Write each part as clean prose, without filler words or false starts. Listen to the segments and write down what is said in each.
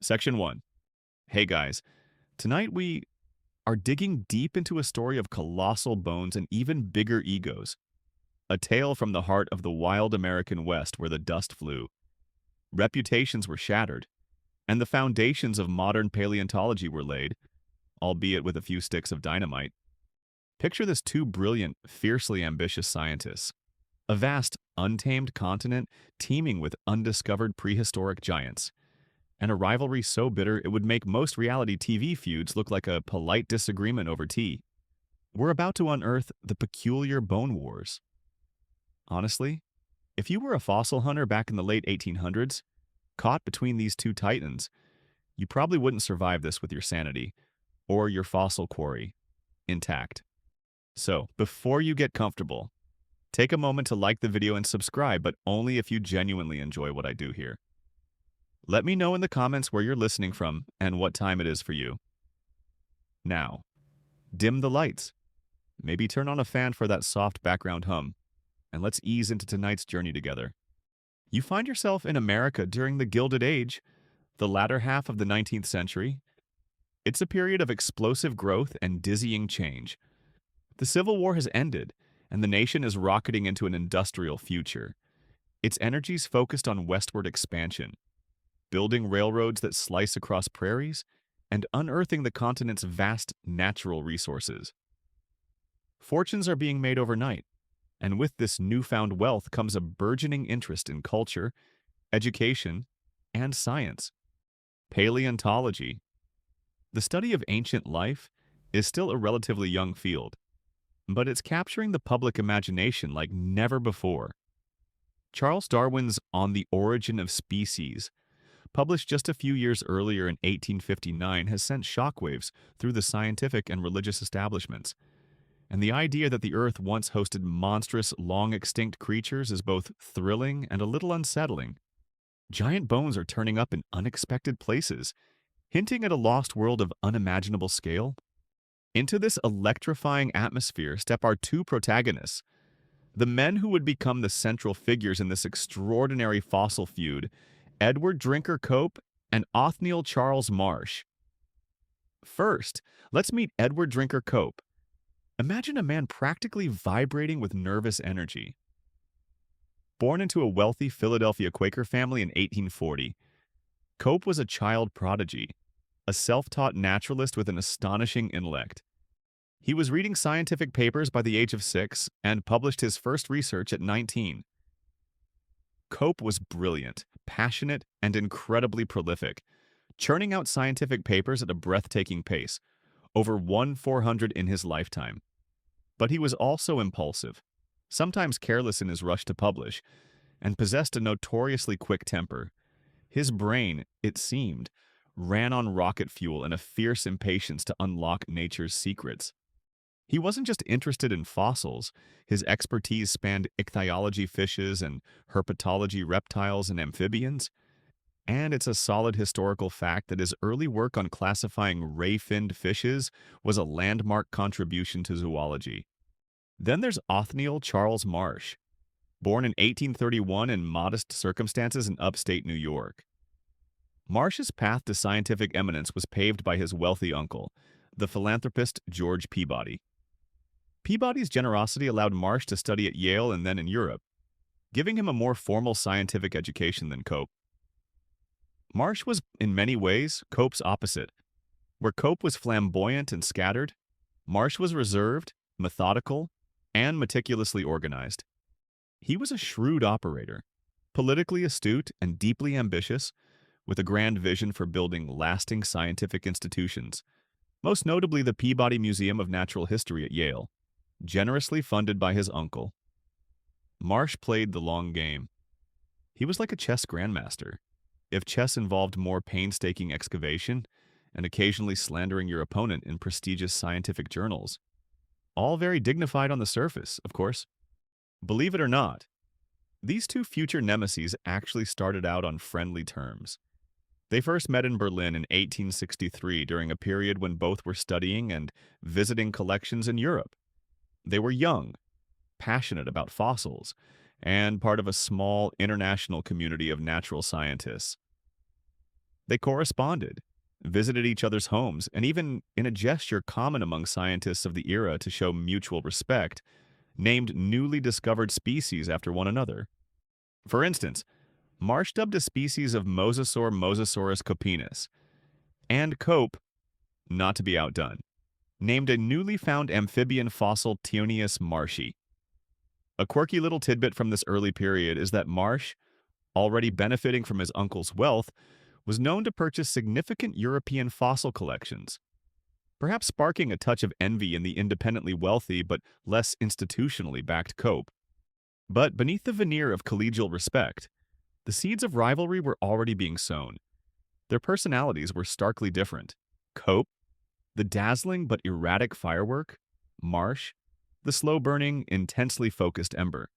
Section 1. Hey guys, tonight we are digging deep into a story of colossal bones and even bigger egos. A tale from the heart of the wild American West where the dust flew. Reputations were shattered, and the foundations of modern paleontology were laid, albeit with a few sticks of dynamite. Picture this two brilliant, fiercely ambitious scientists. A vast, untamed continent teeming with undiscovered prehistoric giants. And a rivalry so bitter it would make most reality TV feuds look like a polite disagreement over tea. We're about to unearth the peculiar bone wars. Honestly, if you were a fossil hunter back in the late 1800s, caught between these two titans, you probably wouldn't survive this with your sanity, or your fossil quarry, intact. So, before you get comfortable, take a moment to like the video and subscribe, but only if you genuinely enjoy what I do here. Let me know in the comments where you're listening from and what time it is for you. Now, dim the lights. Maybe turn on a fan for that soft background hum, and let's ease into tonight's journey together. You find yourself in America during the Gilded Age, the latter half of the 19th century. It's a period of explosive growth and dizzying change. The Civil War has ended, and the nation is rocketing into an industrial future. Its energies focused on westward expansion, building railroads that slice across prairies, and unearthing the continent's vast natural resources. Fortunes are being made overnight, and with this newfound wealth comes a burgeoning interest in culture, education, and science. Paleontology, the study of ancient life, is still a relatively young field, but it's capturing the public imagination like never before. Charles Darwin's On the Origin of Species, published just a few years earlier in 1859, has sent shockwaves through the scientific and religious establishments. And the idea that the Earth once hosted monstrous, long-extinct creatures is both thrilling and a little unsettling. Giant bones are turning up in unexpected places, hinting at a lost world of unimaginable scale. Into this electrifying atmosphere step our two protagonists, the men who would become the central figures in this extraordinary fossil feud, Edward Drinker Cope and Othniel Charles Marsh. First, let's meet Edward Drinker Cope. Imagine a man practically vibrating with nervous energy. Born into a wealthy Philadelphia Quaker family in 1840, Cope was a child prodigy, a self-taught naturalist with an astonishing intellect. He was reading scientific papers by the age of 6 and published his first research at 19. Cope was brilliant, passionate, and incredibly prolific, churning out scientific papers at a breathtaking pace, over 1/400 in his lifetime. But he was also impulsive, sometimes careless in his rush to publish, and possessed a notoriously quick temper. His brain, it seemed, ran on rocket fuel and a fierce impatience to unlock nature's secrets. He wasn't just interested in fossils. His expertise spanned ichthyology fishes and herpetology reptiles and amphibians. And it's a solid historical fact that his early work on classifying ray-finned fishes was a landmark contribution to zoology. Then there's Othniel Charles Marsh, born in 1831 in modest circumstances in upstate New York. Marsh's path to scientific eminence was paved by his wealthy uncle, the philanthropist George Peabody. Peabody's generosity allowed Marsh to study at Yale and then in Europe, giving him a more formal scientific education than Cope. Marsh was, in many ways, Cope's opposite. Where Cope was flamboyant and scattered, Marsh was reserved, methodical, and meticulously organized. He was a shrewd operator, politically astute and deeply ambitious, with a grand vision for building lasting scientific institutions, most notably the Peabody Museum of Natural History at Yale, generously funded by his uncle. Marsh played the long game. He was like a chess grandmaster. If chess involved more painstaking excavation and occasionally slandering your opponent in prestigious scientific journals, all very dignified on the surface, of course. Believe it or not, these two future nemeses actually started out on friendly terms. They first met in Berlin in 1863 during a period when both were studying and visiting collections in Europe. They were young, passionate about fossils, and part of a small international community of natural scientists. They corresponded, visited each other's homes, and even, in a gesture common among scientists of the era to show mutual respect, named newly discovered species after one another. For instance, Marsh dubbed a species of mosasaur Mosasaurus copinus, and Cope, not to be outdone, named a newly found amphibian fossil Tionius marshi. A quirky little tidbit from this early period is that Marsh, already benefiting from his uncle's wealth, was known to purchase significant European fossil collections, perhaps sparking a touch of envy in the independently wealthy but less institutionally backed Cope. But beneath the veneer of collegial respect, the seeds of rivalry were already being sown. Their personalities were starkly different. Cope, the dazzling but erratic firework; Marsh, the slow-burning, intensely focused ember.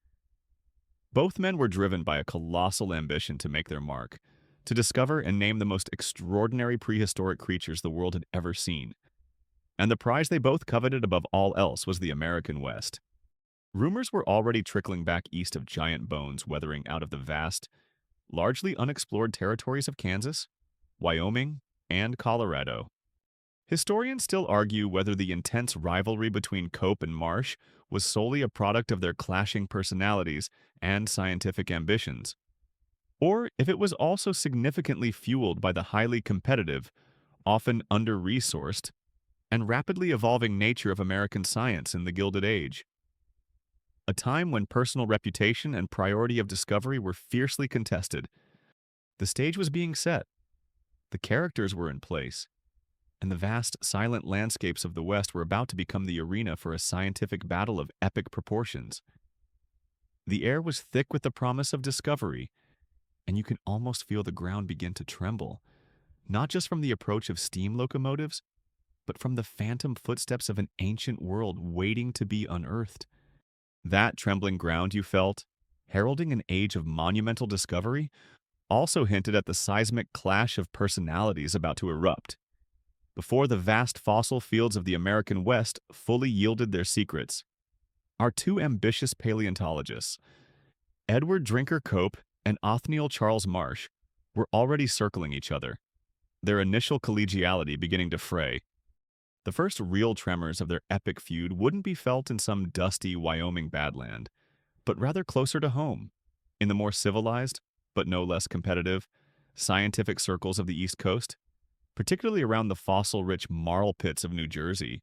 Both men were driven by a colossal ambition to make their mark, to discover and name the most extraordinary prehistoric creatures the world had ever seen. And the prize they both coveted above all else was the American West. Rumors were already trickling back east of giant bones weathering out of the vast, largely unexplored territories of Kansas, Wyoming, and Colorado. Historians still argue whether the intense rivalry between Cope and Marsh was solely a product of their clashing personalities and scientific ambitions, or if it was also significantly fueled by the highly competitive, often under-resourced, and rapidly evolving nature of American science in the Gilded Age. A time when personal reputation and priority of discovery were fiercely contested. The stage was being set, the characters were in place, and the vast, silent landscapes of the West were about to become the arena for a scientific battle of epic proportions. The air was thick with the promise of discovery, and you can almost feel the ground begin to tremble, not just from the approach of steam locomotives, but from the phantom footsteps of an ancient world waiting to be unearthed. That trembling ground you felt, heralding an age of monumental discovery, also hinted at the seismic clash of personalities about to erupt. Before the vast fossil fields of the American West fully yielded their secrets, our two ambitious paleontologists, Edward Drinker Cope and Othniel Charles Marsh, were already circling each other, their initial collegiality beginning to fray. The first real tremors of their epic feud wouldn't be felt in some dusty Wyoming badland, but rather closer to home, in the more civilized, but no less competitive, scientific circles of the East Coast, particularly around the fossil-rich marl pits of New Jersey.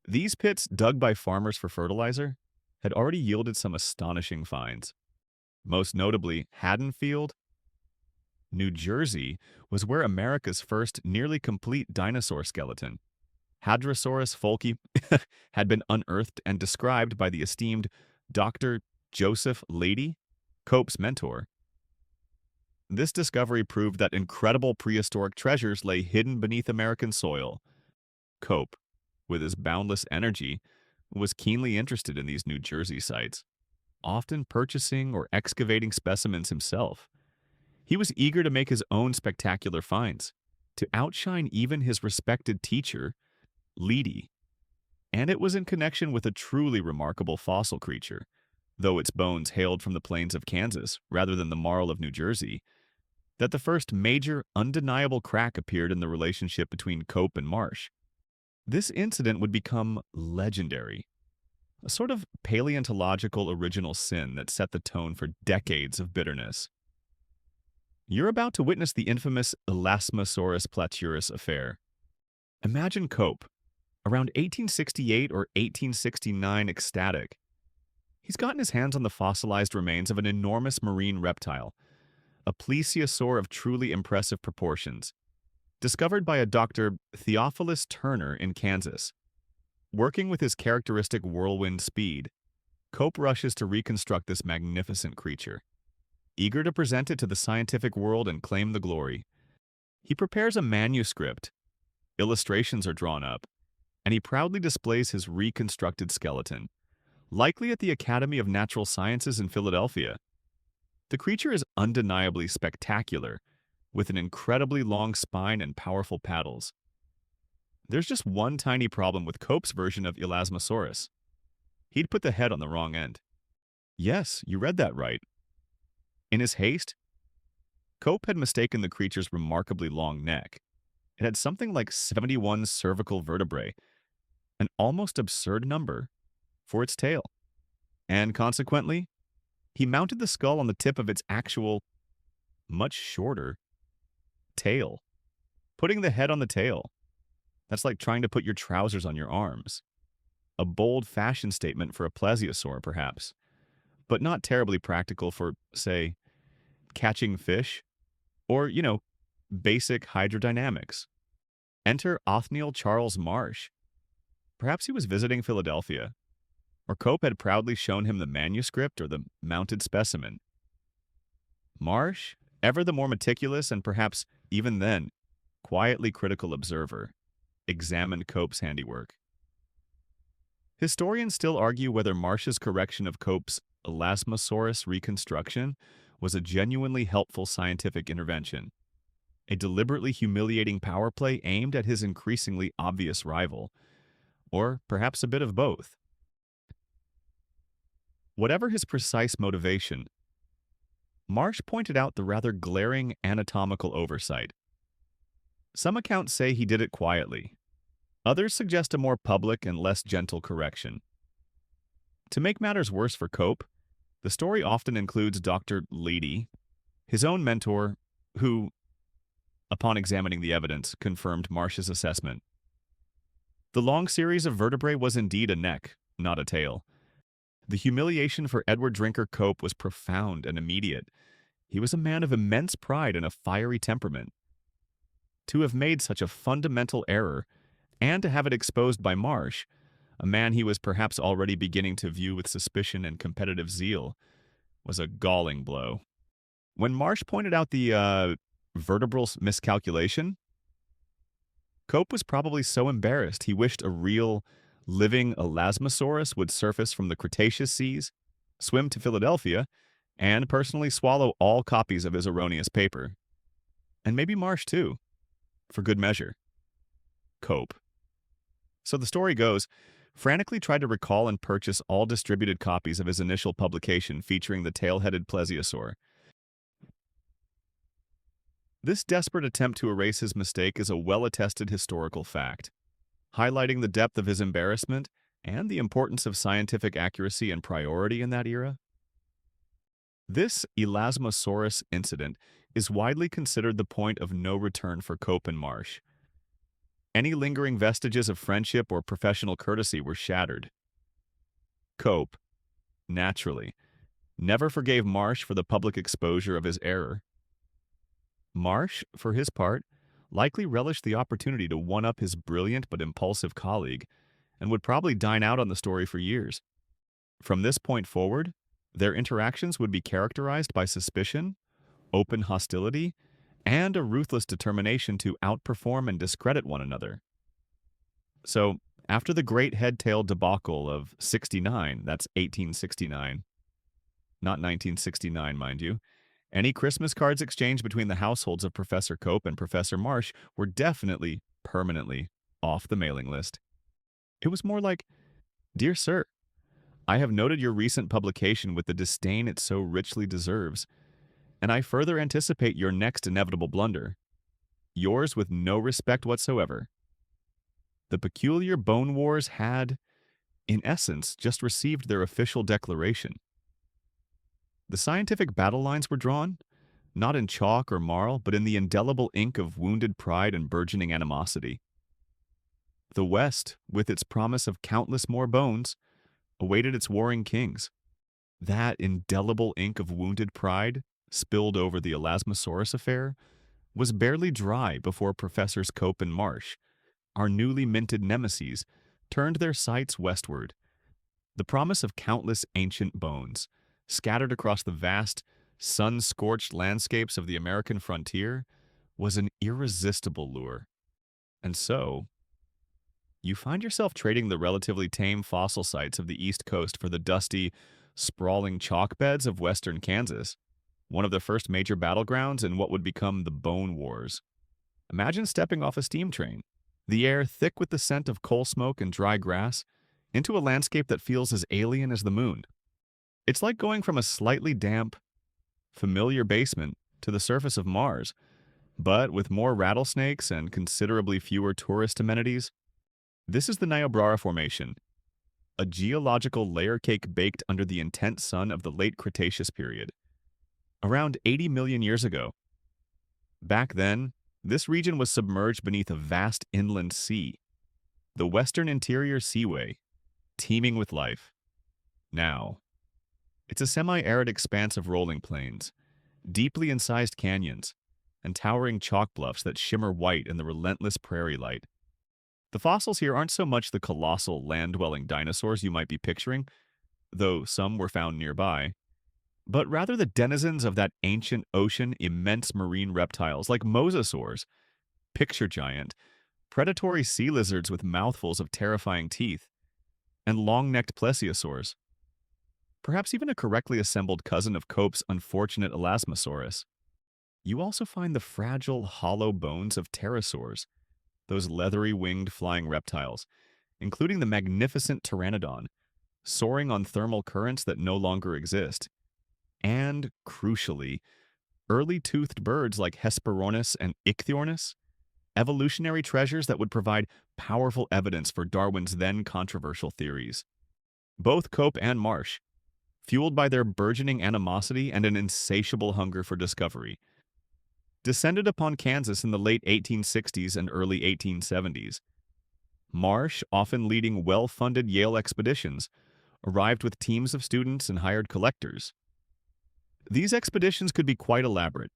These pits, dug by farmers for fertilizer, had already yielded some astonishing finds. Most notably, Haddonfield, New Jersey, was where America's first nearly complete dinosaur skeleton, Hadrosaurus folki, had been unearthed and described by the esteemed Dr. Joseph Leidy, Cope's mentor. This discovery proved that incredible prehistoric treasures lay hidden beneath American soil. Cope, with his boundless energy, was keenly interested in these New Jersey sites, often purchasing or excavating specimens himself. He was eager to make his own spectacular finds, to outshine even his respected teacher, Leidy. And it was in connection with a truly remarkable fossil creature, though its bones hailed from the plains of Kansas rather than the marl of New Jersey, that the first major, undeniable crack appeared in the relationship between Cope and Marsh. This incident would become legendary, a sort of paleontological original sin that set the tone for decades of bitterness. You're about to witness the infamous Elasmosaurus platurus affair. Imagine Cope, around 1868 or 1869 ecstatic. He's gotten his hands on the fossilized remains of an enormous marine reptile, a plesiosaur of truly impressive proportions, discovered by a Dr. Theophilus Turner in Kansas. Working with his characteristic whirlwind speed, Cope rushes to reconstruct this magnificent creature. Eager to present it to the scientific world and claim the glory, he prepares a manuscript, illustrations are drawn up, and he proudly displays his reconstructed skeleton, likely at the Academy of Natural Sciences in Philadelphia. The creature is undeniably spectacular, with an incredibly long spine and powerful paddles. There's just one tiny problem with Cope's version of Elasmosaurus. He'd put the head on the wrong end. Yes, you read that right. In his haste, Cope had mistaken the creature's remarkably long neck. It had something like 71 cervical vertebrae, an almost absurd number, for its tail. And consequently, he mounted the skull on the tip of its actual, much shorter, tail. Putting the head on the tail. That's like trying to put your trousers on your arms. A bold fashion statement for a plesiosaur, perhaps, but not terribly practical for, say, catching fish or, basic hydrodynamics. Enter Othniel Charles Marsh. Perhaps he was visiting Philadelphia, or Cope had proudly shown him the manuscript or the mounted specimen. Marsh, ever the more meticulous and perhaps even then, quietly critical observer, examined Cope's handiwork. Historians still argue whether Marsh's correction of Cope's Elasmosaurus reconstruction was a genuinely helpful scientific intervention, a deliberately humiliating power play aimed at his increasingly obvious rival, or perhaps a bit of both. Whatever his precise motivation, Marsh pointed out the rather glaring anatomical oversight. Some accounts say he did it quietly. Others suggest a more public and less gentle correction. To make matters worse for Cope, the story often includes Dr. Leedy, his own mentor, who, upon examining the evidence, confirmed Marsh's assessment. The long series of vertebrae was indeed a neck, not a tail. The humiliation for Edward Drinker Cope was profound and immediate. He was a man of immense pride and a fiery temperament. To have made such a fundamental error, and to have it exposed by Marsh, a man he was perhaps already beginning to view with suspicion and competitive zeal, was a galling blow. When Marsh pointed out the vertebral miscalculation, Cope was probably so embarrassed he wished a real, living Elasmosaurus would surface from the Cretaceous seas, swim to Philadelphia, and personally swallow all copies of his erroneous paper. And maybe Marsh too, for good measure. Cope. So the story goes, frantically tried to recall and purchase all distributed copies of his initial publication featuring the tail-headed plesiosaur. This desperate attempt to erase his mistake is a well-attested historical fact, highlighting the depth of his embarrassment and the importance of scientific accuracy and priority in that era. This Elasmosaurus incident is widely considered the point of no return for Cope and Marsh. Any lingering vestiges of friendship or professional courtesy were shattered. Cope, naturally, never forgave Marsh for the public exposure of his error. Marsh, for his part, likely relished the opportunity to one-up his brilliant but impulsive colleague, and would probably dine out on the story for years. From this point forward, their interactions would be characterized by suspicion, open hostility, and a ruthless determination to outperform and discredit one another. So, after the great head-tail debacle of 69, that's 1869, not 1969, mind you, any Christmas cards exchanged between the households of Professor Cope and Professor Marsh were definitely, permanently, off the mailing list. It was more like, "Dear Sir, I have noted your recent publication with the disdain it so richly deserves, and I further anticipate your next inevitable blunder. Yours with no respect whatsoever." The peculiar Bone Wars had, in essence, just received their official declaration. The scientific battle lines were drawn, not in chalk or marl, but in the indelible ink of wounded pride and burgeoning animosity. The West, with its promise of countless more bones, awaited its warring kings. That indelible ink of wounded pride, spilled over the Elasmosaurus affair, was barely dry before Professors Cope and Marsh, our newly minted nemeses, turned their sights westward. The promise of countless ancient bones, scattered across the vast, sun-scorched landscapes of the American frontier, was an irresistible lure. And so, you find yourself trading the relatively tame fossil sites of the East Coast for the dusty, sprawling chalk beds of western Kansas, one of the first major battlegrounds in what would become the Bone Wars. Imagine stepping off a steam train, the air thick with the scent of coal smoke and dry grass, into a landscape that feels as alien as the moon. It's like going from a slightly damp, familiar basement to the surface of Mars, but with more rattlesnakes and considerably fewer tourist amenities. This is the Niobrara Formation, a geological layer cake baked under the intense sun of the late Cretaceous period, around 80 million years ago. Back then, this region was submerged beneath a vast inland sea, the Western Interior Seaway, teeming with life. Now, it's a semi-arid expanse of rolling plains, deeply incised canyons, and towering chalk bluffs that shimmer white in the relentless prairie light. The fossils here aren't so much the colossal land-dwelling dinosaurs you might be picturing, though some were found nearby, but rather the denizens of that ancient ocean, immense marine reptiles like mosasaurs, picture giant, predatory sea lizards with mouthfuls of terrifying teeth, and long-necked plesiosaurs. Perhaps even a correctly assembled cousin of Cope's unfortunate Elasmosaurus. You also find the fragile, hollow bones of pterosaurs, those leathery winged flying reptiles, including the magnificent pteranodon, soaring on thermal currents that no longer exist. And, crucially, early toothed birds like Hesperornis and Ichthyornis, evolutionary treasures that would provide powerful evidence for Darwin's then controversial theories. Both Cope and Marsh, fueled by their burgeoning animosity and an insatiable hunger for discovery, descended upon Kansas in the late 1860s and early 1870s. Marsh, often leading well-funded Yale expeditions, arrived with teams of students and hired collectors. These expeditions could be quite elaborate,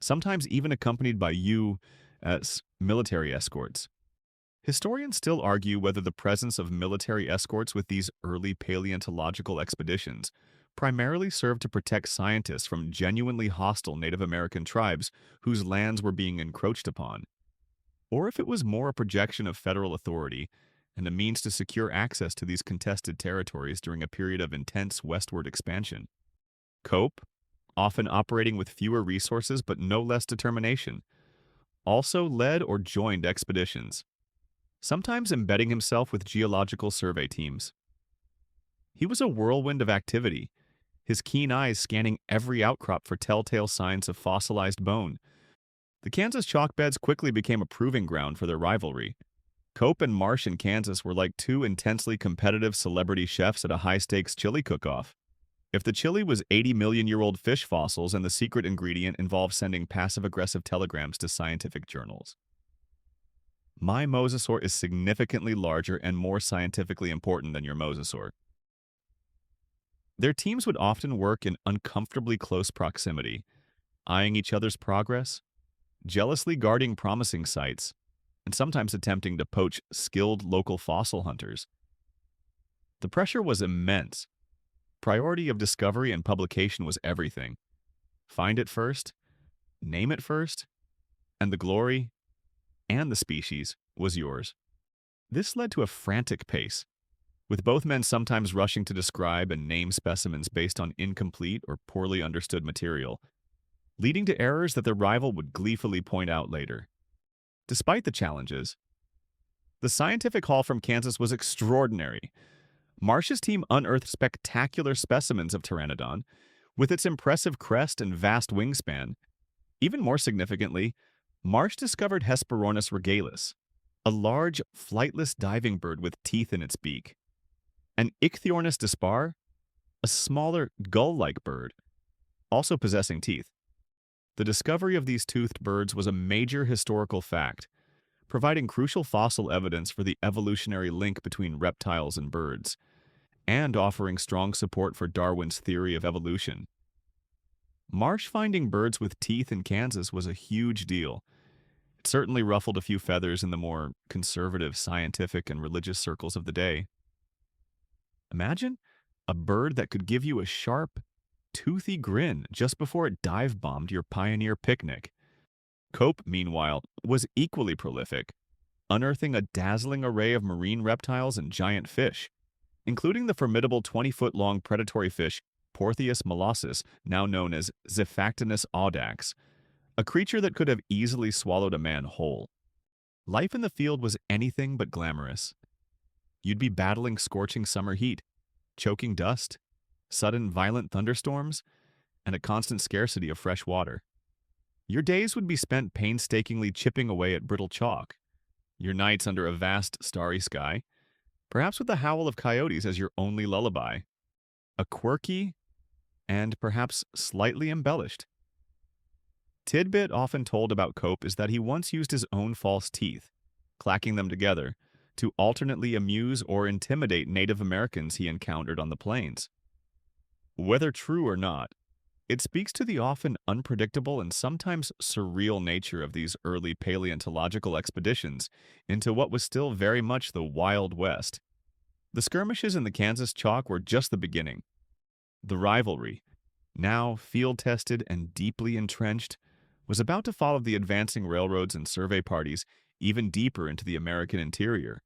sometimes even accompanied by U.S. military escorts. Historians still argue whether the presence of military escorts with these early paleontological expeditions primarily served to protect scientists from genuinely hostile Native American tribes whose lands were being encroached upon, or if it was more a projection of federal authority and a means to secure access to these contested territories during a period of intense westward expansion. Cope, often operating with fewer resources but no less determination, also led or joined expeditions, sometimes embedding himself with geological survey teams. He was a whirlwind of activity, his keen eyes scanning every outcrop for telltale signs of fossilized bone. The Kansas chalk beds quickly became a proving ground for their rivalry. Cope and Marsh in Kansas were like two intensely competitive celebrity chefs at a high-stakes chili cook-off. If the chili was 80-million-year-old fish fossils and the secret ingredient involved sending passive-aggressive telegrams to scientific journals. My mosasaur is significantly larger and more scientifically important than your mosasaur. Their teams would often work in uncomfortably close proximity, eyeing each other's progress, jealously guarding promising sites, and sometimes attempting to poach skilled local fossil hunters. The pressure was immense. Priority of discovery and publication was everything. Find it first, name it first, and the glory and the species was yours. This led to a frantic pace, with both men sometimes rushing to describe and name specimens based on incomplete or poorly understood material, leading to errors that their rival would gleefully point out later. Despite the challenges, the scientific haul from Kansas was extraordinary. Marsh's team unearthed spectacular specimens of pteranodon, with its impressive crest and vast wingspan. Even more significantly, Marsh discovered Hesperornis regalis, a large, flightless diving bird with teeth in its beak, and Ichthyornis dispar, a smaller, gull-like bird, also possessing teeth. The discovery of these toothed birds was a major historical fact, providing crucial fossil evidence for the evolutionary link between reptiles and birds, and offering strong support for Darwin's theory of evolution. Marsh finding birds with teeth in Kansas was a huge deal. It certainly ruffled a few feathers in the more conservative scientific and religious circles of the day. Imagine a bird that could give you a sharp, toothy grin just before it dive-bombed your pioneer picnic. Cope, meanwhile, was equally prolific, unearthing a dazzling array of marine reptiles and giant fish, including the formidable 20-foot-long predatory fish Portheus molossus, now known as Zephactinus audax, a creature that could have easily swallowed a man whole. Life in the field was anything but glamorous. You'd be battling scorching summer heat, choking dust, sudden violent thunderstorms, and a constant scarcity of fresh water. Your days would be spent painstakingly chipping away at brittle chalk, your nights under a vast starry sky, perhaps with the howl of coyotes as your only lullaby. A quirky and perhaps slightly embellished tidbit often told about Cope is that he once used his own false teeth, clacking them together, to alternately amuse or intimidate Native Americans he encountered on the plains. Whether true or not, it speaks to the often unpredictable and sometimes surreal nature of these early paleontological expeditions into what was still very much the Wild West. The skirmishes in the Kansas chalk were just the beginning. The rivalry, now field-tested and deeply entrenched, was about to follow the advancing railroads and survey parties even deeper into the American interior,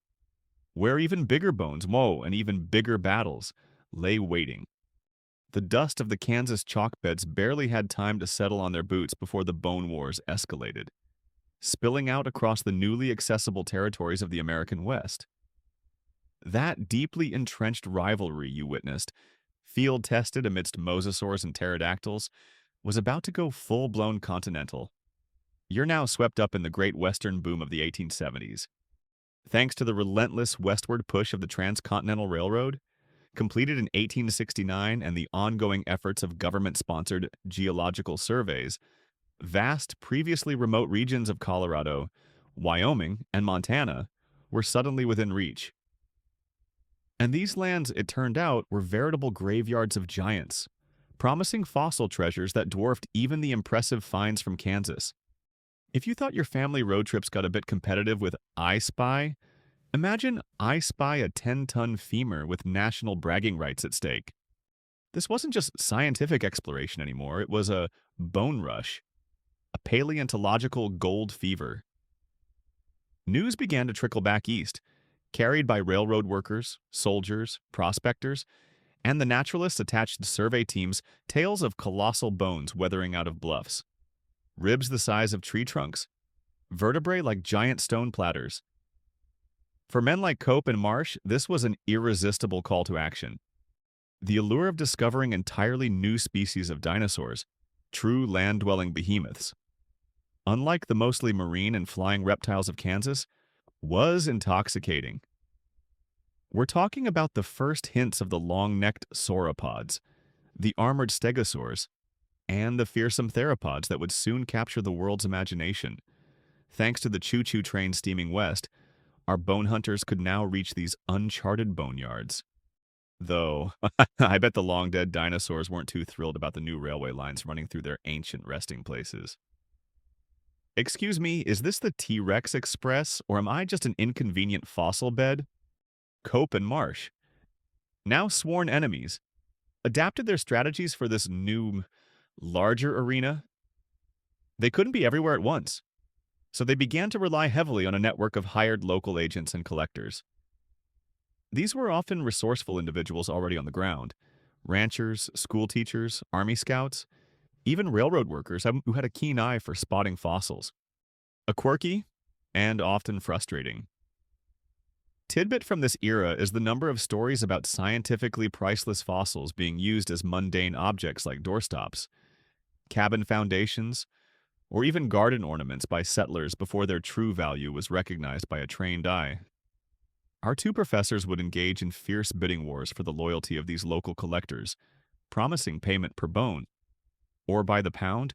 where even bigger bones, and even bigger battles lay waiting. The dust of the Kansas chalk beds barely had time to settle on their boots before the Bone Wars escalated, spilling out across the newly accessible territories of the American West. That deeply entrenched rivalry you witnessed, field-tested amidst mosasaurs and pterodactyls, was about to go full-blown continental. You're now swept up in the Great Western boom of the 1870s. Thanks to the relentless westward push of the Transcontinental Railroad, completed in 1869, and the ongoing efforts of government-sponsored geological surveys, vast, previously remote regions of Colorado, Wyoming, and Montana were suddenly within reach. And these lands, it turned out, were veritable graveyards of giants, promising fossil treasures that dwarfed even the impressive finds from Kansas. If you thought your family road trips got a bit competitive with I Spy, imagine I Spy a 10-ton femur with national bragging rights at stake. This wasn't just scientific exploration anymore, it was a bone rush, a paleontological gold fever. News began to trickle back east, carried by railroad workers, soldiers, prospectors, and the naturalists attached to survey teams, tales of colossal bones weathering out of bluffs, ribs the size of tree trunks, vertebrae like giant stone platters. For men like Cope and Marsh, this was an irresistible call to action. The allure of discovering entirely new species of dinosaurs, true land-dwelling behemoths, unlike the mostly marine and flying reptiles of Kansas, was intoxicating. We're talking about the first hints of the long-necked sauropods, the armored stegosaurs, and the fearsome theropods that would soon capture the world's imagination. Thanks to the choo-choo train steaming west, our bone hunters could now reach these uncharted boneyards. Though, I bet the long-dead dinosaurs weren't too thrilled about the new railway lines running through their ancient resting places. Excuse me, is this the T-Rex Express, or am I just an inconvenient fossil bed? Cope and Marsh, now sworn enemies, adapted their strategies for this new, larger arena. They couldn't be everywhere at once, so they began to rely heavily on a network of hired local agents and collectors. These were often resourceful individuals already on the ground, ranchers, school teachers, army scouts, even railroad workers who had a keen eye for spotting fossils. A quirky and often frustrating tidbit from this era is the number of stories about scientifically priceless fossils being used as mundane objects like doorstops, cabin foundations, or even garden ornaments by settlers before their true value was recognized by a trained eye. Our two professors would engage in fierce bidding wars for the loyalty of these local collectors, promising payment per bone, or by the pound,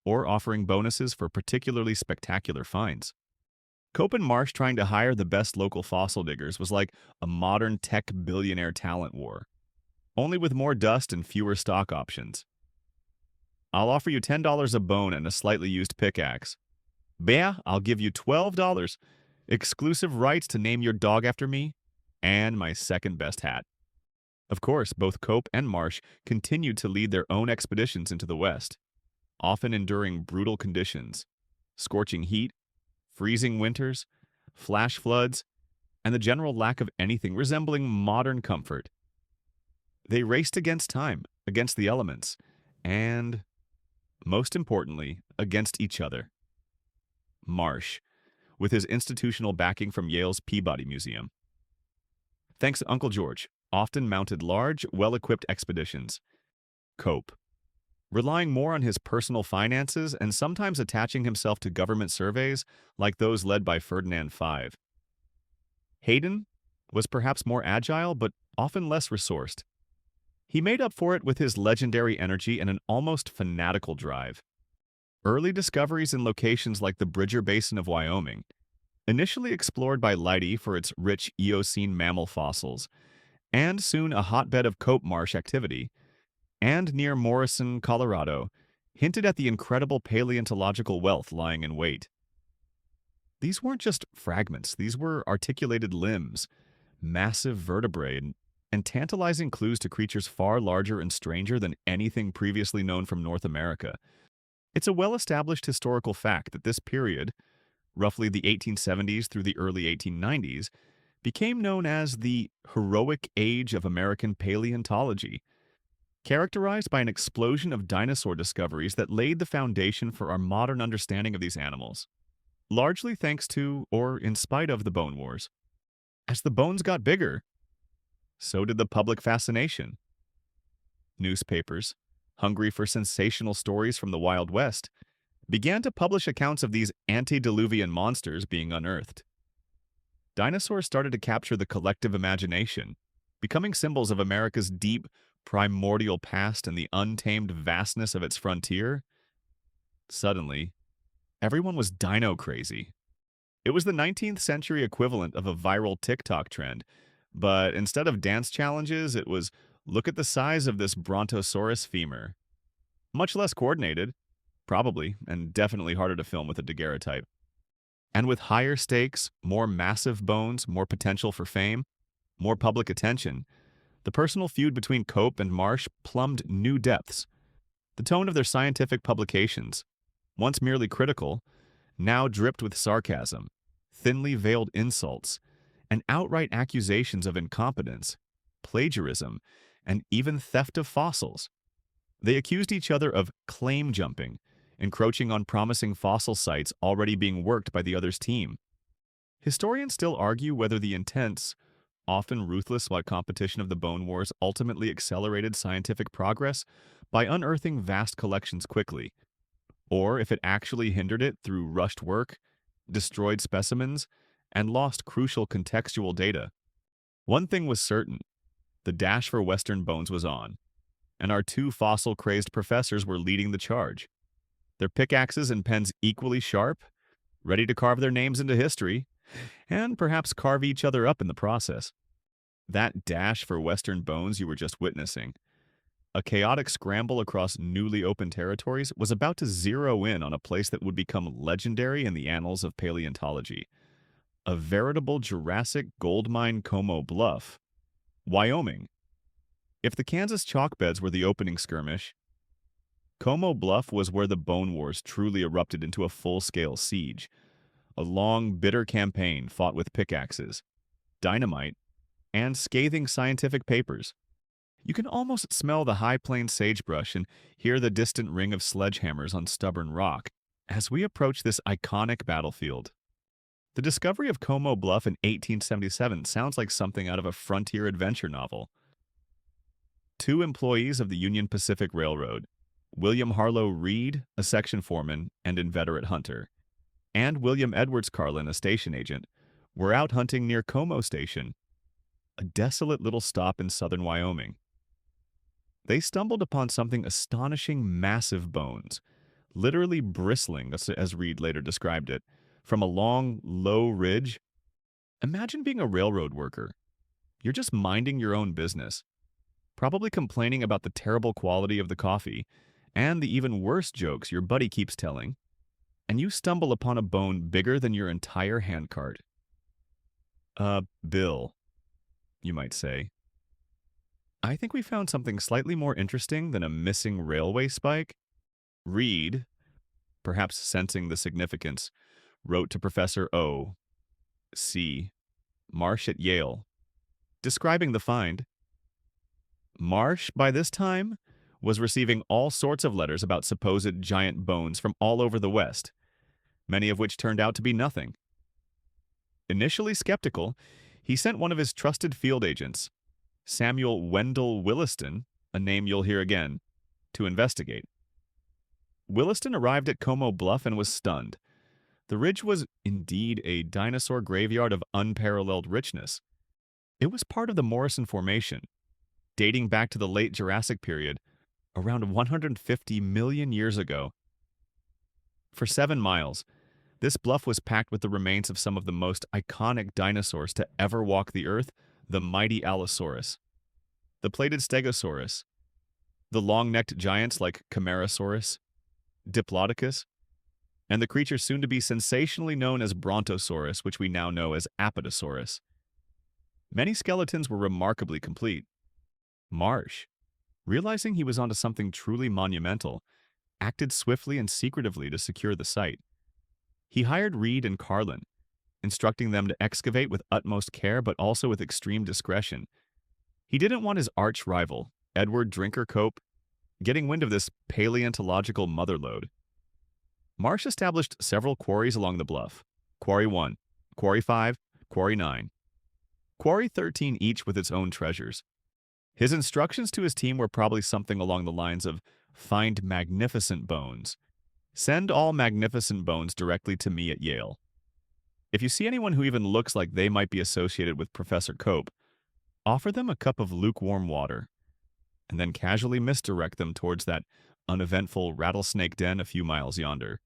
or offering bonuses for particularly spectacular finds. Cope and Marsh trying to hire the best local fossil diggers was like a modern tech billionaire talent war, only with more dust and fewer stock options. I'll offer you $10 a bone and a slightly used pickaxe. Bea, I'll give you $12, exclusive rights to name your dog after me, and my second best hat. Of course, both Cope and Marsh continued to lead their own expeditions into the West, often enduring brutal conditions, scorching heat, freezing winters, flash floods, and the general lack of anything resembling modern comfort. They raced against time, against the elements, and, most importantly, against each other. Marsh, with his institutional backing from Yale's Peabody Museum. Thanks to Uncle George, often mounted large, well-equipped expeditions. Cope, relying more on his personal finances and sometimes attaching himself to government surveys like those led by Ferdinand V. Hayden was perhaps more agile but often less resourced. He made up for it with his legendary energy and an almost fanatical drive. Early discoveries in locations like the Bridger Basin of Wyoming, initially explored by Leidy for its rich Eocene mammal fossils, and soon a hotbed of cope marsh activity, and near Morrison, Colorado, hinted at the incredible paleontological wealth lying in wait. These weren't just fragments, these were articulated limbs, massive vertebrae, and tantalizing clues to creatures far larger and stranger than anything previously known from North America. It's a well-established historical fact that this period, roughly the 1870s through the early 1890s, became known as the heroic age of American paleontology, characterized by an explosion of dinosaur discoveries that laid the foundation for our modern understanding of these animals, largely thanks to, or in spite of, the Bone Wars. As the bones got bigger, so did the public fascination. Newspapers, hungry for sensational stories from the Wild West, began to publish accounts of these antediluvian monsters being unearthed. Dinosaurs started to capture the collective imagination, becoming symbols of America's deep, primordial past and the untamed vastness of its frontier. Suddenly, everyone was dino crazy. It was the 19th century equivalent of a viral TikTok trend, but instead of dance challenges, it was, look at the size of this Brontosaurus femur. Much less coordinated, probably, and definitely harder to film with a daguerreotype. And with higher stakes, more massive bones, more potential for fame, more public attention, the personal feud between Cope and Marsh plumbed new depths. The tone of their scientific publications, once merely critical, now dripped with sarcasm, thinly veiled insults, and outright accusations of incompetence, plagiarism, and even theft of fossils. They accused each other of claim jumping, encroaching on promising fossil sites already being worked by the other's team. Historians still argue whether the intense, often ruthless competition of the Bone Wars ultimately accelerated scientific progress by unearthing vast collections quickly, or if it actually hindered it through rushed work, destroyed specimens, and lost crucial contextual data. One thing was certain: the dash for Western bones was on, and our two fossil-crazed professors were leading the charge. Their pickaxes and pens equally sharp, ready to carve their names into history, and perhaps carve each other up in the process. That dash for Western bones you were just witnessing, a chaotic scramble across newly opened territories, was about to zero in on a place that would become legendary in the annals of paleontology. A veritable Jurassic goldmine Como Bluff, Wyoming. If the Kansas chalk beds were the opening skirmish, Como Bluff was where the Bone Wars truly erupted into a full-scale siege. A long, bitter campaign fought with pickaxes, dynamite, and scathing scientific papers. You can almost smell the high plains sagebrush and hear the distant ring of sledgehammers on stubborn rock as we approach this iconic battlefield. The discovery of Como Bluff in 1877 sounds like something out of a frontier adventure novel. Two employees of the Union Pacific Railroad, William Harlow Reed, a section foreman and inveterate hunter, and William Edwards Carlin, a station agent, were out hunting near Como Station, a desolate little stop in southern Wyoming. They stumbled upon something astonishing: massive bones, literally bristling, as Reed later described it, from a long, low ridge. Imagine being a railroad worker. You're just minding your own business, probably complaining about the terrible quality of the coffee and the even worse jokes your buddy keeps telling, and you stumble upon a bone bigger than your entire handcart. Bill, you might say. I think we found something slightly more interesting than a missing railway spike. Reed, perhaps sensing the significance, wrote to Professor O. C. Marsh at Yale, describing the find. Marsh, by this time, was receiving all sorts of letters about supposed giant bones from all over the West, many of which turned out to be nothing. Initially skeptical, he sent one of his trusted field agents, Samuel Wendell Williston, a name you'll hear again, to investigate. Williston arrived at Como Bluff and was stunned. The ridge was indeed a dinosaur graveyard of unparalleled richness. It was part of the Morrison Formation, dating back to the late Jurassic period, around 150 million years ago. For 7 miles, this bluff was packed with the remains of some of the most iconic dinosaurs to ever walk the earth: the mighty Allosaurus, the plated Stegosaurus, the long-necked giants like Camarasaurus, Diplodocus, and the creature soon to be sensationally known as Brontosaurus, which we now know as Apatosaurus. Many skeletons were remarkably complete. Marsh, realizing he was onto something truly monumental, acted swiftly and secretively to secure the site. He hired Reed and Carlin, instructing them to excavate with utmost care but also with extreme discretion. He didn't want his arch-rival, Edward Drinker Cope, getting wind of this paleontological motherlode. Marsh established several quarries along the bluff: Quarry 1, Quarry 5, Quarry 9. Quarry 13 each with its own treasures. His instructions to his team were probably something along the lines of, "Find magnificent bones. Send all magnificent bones directly to me at Yale. If you see anyone who even looks like they might be associated with Professor Cope, offer them a cup of lukewarm water, and then casually misdirect them towards that uneventful rattlesnake den a few miles yonder."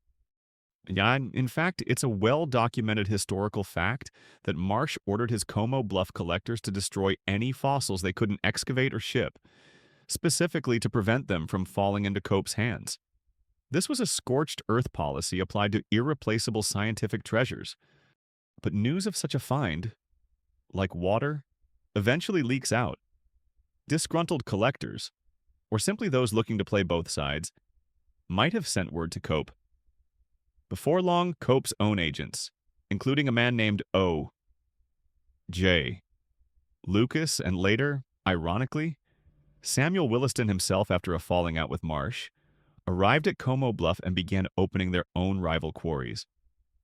Yeah, in fact, it's a well-documented historical fact that Marsh ordered his Como Bluff collectors to destroy any fossils they couldn't excavate or ship, specifically to prevent them from falling into Cope's hands. This was a scorched earth policy applied to irreplaceable scientific treasures. But news of such a find, like water, eventually leaks out. Disgruntled collectors, or simply those looking to play both sides, might have sent word to Cope. Before long, Cope's own agents, including a man named O. J. Lucas, and later, ironically, Samuel Williston himself, after a falling out with Marsh, arrived at Como Bluff and began opening their own rival quarries,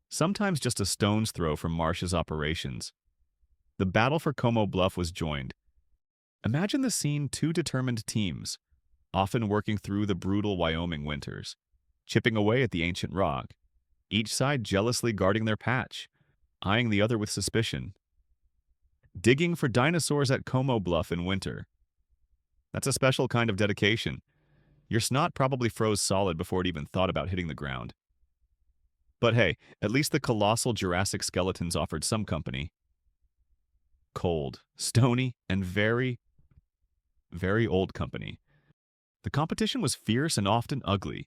sometimes just a stone's throw from Marsh's operations. The battle for Como Bluff was joined. Imagine the scene: two determined teams, often working through the brutal Wyoming winters, chipping away at the ancient rock, each side jealously guarding their patch, eyeing the other with suspicion. Digging for dinosaurs at Como Bluff in winter. That's a special kind of dedication. Your snot probably froze solid before it even thought about hitting the ground. But hey, at least the colossal Jurassic skeletons offered some company. Cold, stony, and very, very old company. The competition was fierce and often ugly.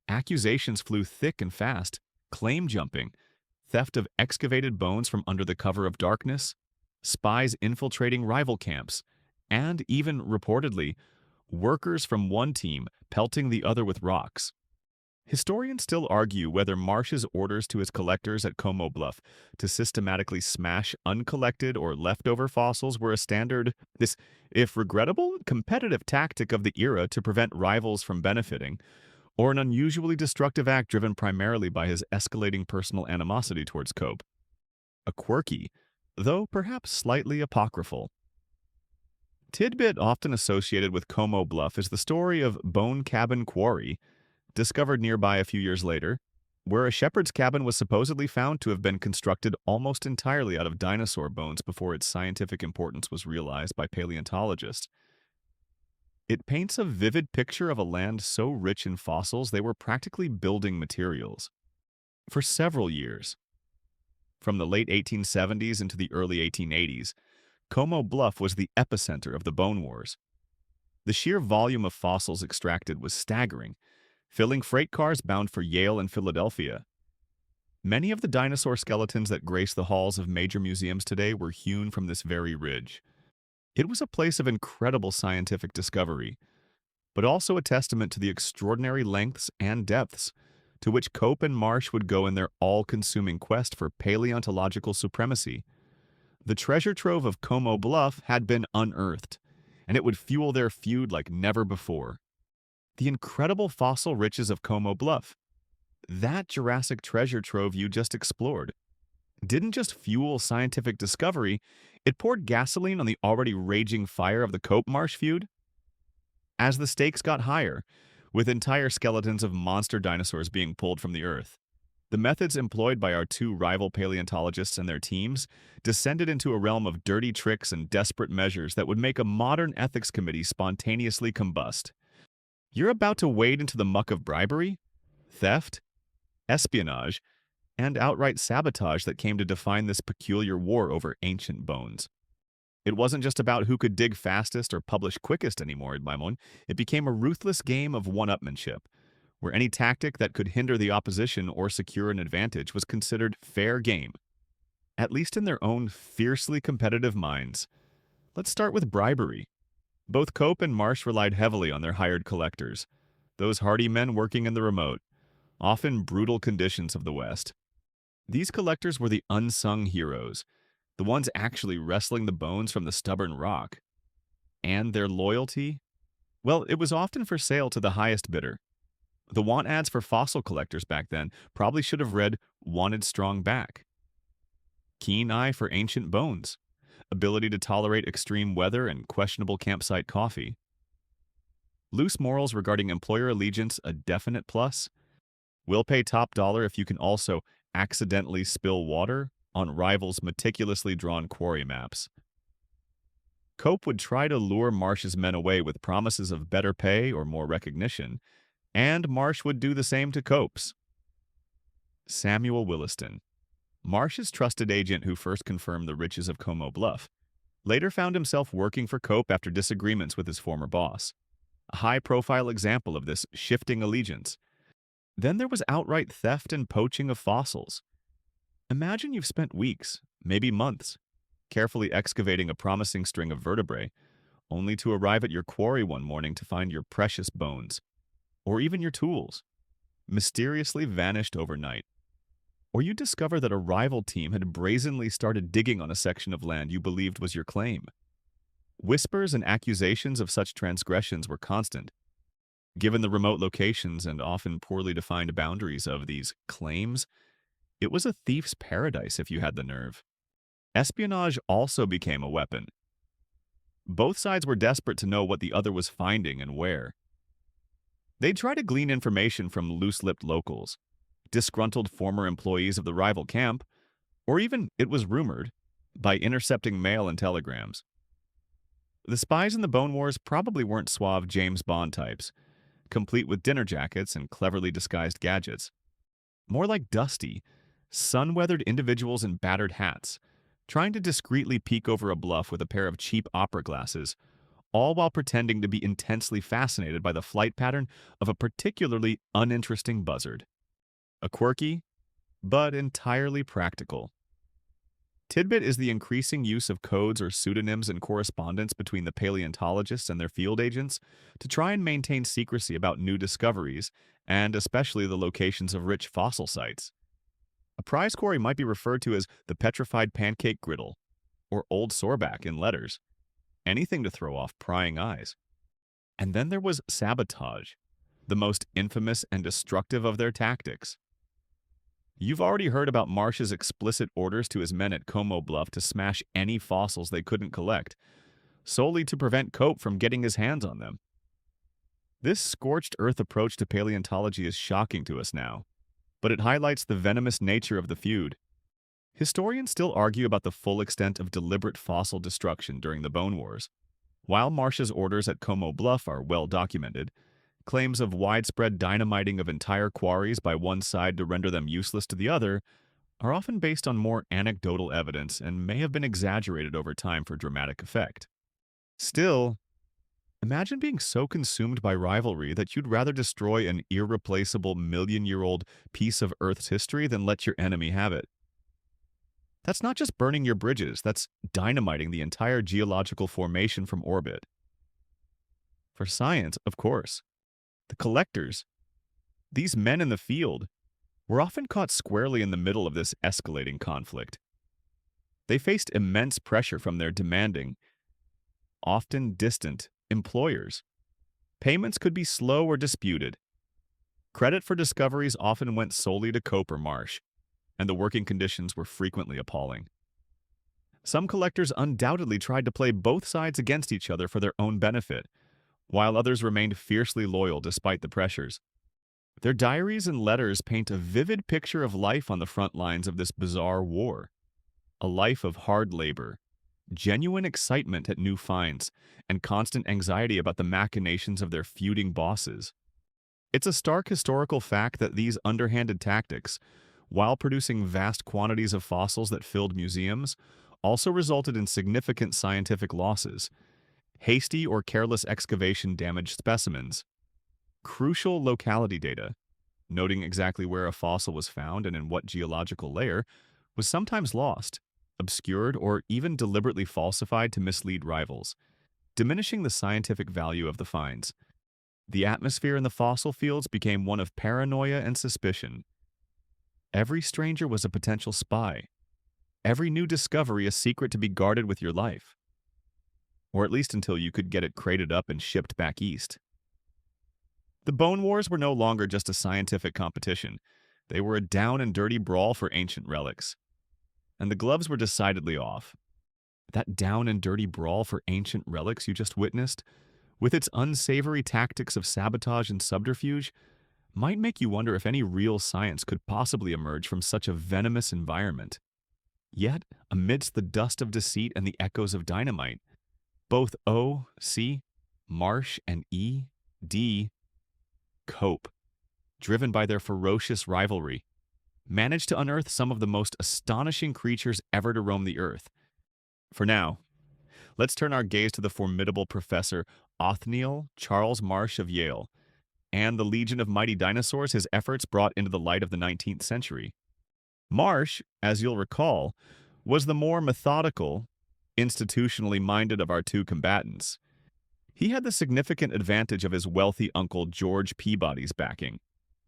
Accusations flew thick and fast: claim jumping, theft of excavated bones from under the cover of darkness, spies infiltrating rival camps, and even, reportedly, workers from one team pelting the other with rocks. Historians still argue whether Marsh's orders to his collectors at Como Bluff to systematically smash uncollected or leftover fossils were a standard, this, if regrettable, competitive tactic of the era to prevent rivals from benefiting, or an unusually destructive act driven primarily by his escalating personal animosity towards Cope. A quirky, though perhaps slightly apocryphal, tidbit often associated with Como Bluff is the story of Bone Cabin Quarry, discovered nearby a few years later, where a shepherd's cabin was supposedly found to have been constructed almost entirely out of dinosaur bones before its scientific importance was realized by paleontologists. It paints a vivid picture of a land so rich in fossils they were practically building materials. For several years, from the late 1870s into the early 1880s, Como Bluff was the epicenter of the Bone Wars. The sheer volume of fossils extracted was staggering, filling freight cars bound for Yale and Philadelphia. Many of the dinosaur skeletons that grace the halls of major museums today were hewn from this very ridge. It was a place of incredible scientific discovery, but also a testament to the extraordinary lengths and depths to which Cope and Marsh would go in their all-consuming quest for paleontological supremacy. The treasure trove of Como Bluff had been unearthed, and it would fuel their feud like never before. The incredible fossil riches of Como Bluff, that Jurassic treasure trove you just explored, didn't just fuel scientific discovery, it poured gasoline on the already raging fire of the Cope-Marsh feud. As the stakes got higher, with entire skeletons of monster dinosaurs being pulled from the earth. The methods employed by our two rival paleontologists and their teams descended into a realm of dirty tricks and desperate measures that would make a modern ethics committee spontaneously combust. You're about to wade into the muck of bribery, theft, espionage, and outright sabotage that came to define this peculiar war over ancient bones. It wasn't just about who could dig fastest or publish quickest anymore, Maimon. It became a ruthless game of one-upmanship, where any tactic that could hinder the opposition or secure an advantage was considered fair game, at least in their own fiercely competitive minds. Let's start with bribery. Both Cope and Marsh relied heavily on their hired collectors, those hardy men working in the remote, often brutal conditions of the West. These collectors were the unsung heroes, the ones actually wrestling the bones from the stubborn rock. And their loyalty? Well, it was often for sale to the highest bidder. The want ads for fossil collectors back then probably should have read, "Wanted strong back." Keen eye for ancient bones. Ability to tolerate extreme weather and questionable campsite coffee. Loose morals regarding employer allegiance, a definite plus. Will pay top dollar if you can also accidentally spill water on rivals' meticulously drawn quarry maps. Cope would try to lure Marsh's men away with promises of better pay or more recognition, and Marsh would do the same to Cope's. Samuel Williston, Marsh's trusted agent who first confirmed the riches of Como Bluff, later found himself working for Cope after disagreements with his former boss. A high-profile example of this shifting allegiance. Then there was outright theft and poaching of fossils. Imagine you've spent weeks, maybe months, carefully excavating a promising string of vertebrae, only to arrive at your quarry one morning to find your precious bones, or even your tools, mysteriously vanished overnight. Or you discover that a rival team had brazenly started digging on a section of land you believed was your claim. Whispers and accusations of such transgressions were constant. Given the remote locations and often poorly defined boundaries of these claims, it was a thief's paradise if you had the nerve. Espionage also became a weapon. Both sides were desperate to know what the other was finding and where. They'd try to glean information from loose-lipped locals, disgruntled former employees of the rival camp, or even, it was rumored, by intercepting mail and telegrams. The spies in the Bone Wars probably weren't suave James Bond types, complete with dinner jackets and cleverly disguised gadgets. More like dusty, sun-weathered individuals in battered hats, trying to discreetly peek over a bluff with a pair of cheap opera glasses, all while pretending to be intensely fascinated by the flight pattern of a particularly uninteresting buzzard. A quirky, but entirely practical tidbit is the increasing use of codes or pseudonyms in correspondence between the paleontologists and their field agents to try and maintain secrecy about new discoveries, and especially the locations of rich fossil sites. A prize quarry might be referred to as the petrified pancake griddle, or old soreback in letters, anything to throw off prying eyes. And then there was sabotage, the most infamous and destructive of their tactics. You've already heard about Marsh's explicit orders to his men at Como Bluff to smash any fossils they couldn't collect, solely to prevent Cope from getting his hands on them. This scorched earth approach to paleontology is shocking to us now, but it highlights the venomous nature of the feud. Historians still argue about the full extent of deliberate fossil destruction during the Bone Wars. While Marsh's orders at Como Bluff are well documented, claims of widespread dynamiting of entire quarries by one side to render them useless to the other are often based on more anecdotal evidence and may have been exaggerated over time for dramatic effect. Still, imagine being so consumed by rivalry that you'd rather destroy an irreplaceable million-year-old piece of Earth's history than let your enemy have it. That's not just burning your bridges, that's dynamiting the entire geological formation from orbit. For science, of course. The collectors, these men in the field, were often caught squarely in the middle of this escalating conflict. They faced immense pressure from their demanding, often distant, employers. Payments could be slow or disputed. Credit for discoveries often went solely to Cope or Marsh, and the working conditions were frequently appalling. Some collectors undoubtedly tried to play both sides against each other for their own benefit, while others remained fiercely loyal despite the pressures. Their diaries and letters paint a vivid picture of life on the front lines of this bizarre war. A life of hard labor, genuine excitement at new finds, and constant anxiety about the machinations of their feuding bosses. It's a stark historical fact that these underhanded tactics, while producing vast quantities of fossils that filled museums, also resulted in significant scientific losses. Hasty or careless excavation damaged specimens. Crucial locality data, noting exactly where a fossil was found and in what geological layer, was sometimes lost, obscured, or even deliberately falsified to mislead rivals, diminishing the scientific value of the finds. The atmosphere in the fossil fields became one of paranoia and suspicion. Every stranger was a potential spy. Every new discovery a secret to be guarded with your life. Or at least until you could get it crated up and shipped back east. The Bone Wars were no longer just a scientific competition. They were a down and dirty brawl for ancient relics. And the gloves were decidedly off. That down and dirty brawl for ancient relics you just witnessed, with its unsavory tactics of sabotage and subterfuge, might make you wonder if any real science could possibly emerge from such a venomous environment. Yet, amidst the dust of deceit and the echoes of dynamite, both O, C, Marsh, and E, D, cope, driven by their ferocious rivalry, managed to unearth some of the most astonishing creatures ever to roam the earth. For now, let's turn our gaze to the formidable Professor Othniel Charles Marsh of Yale, and the legion of mighty dinosaurs his efforts brought into the light of the 19th century. Marsh, as you'll recall, was the more methodical, institutionally minded of our two combatants. He had the significant advantage of his wealthy uncle George Peabody's backing,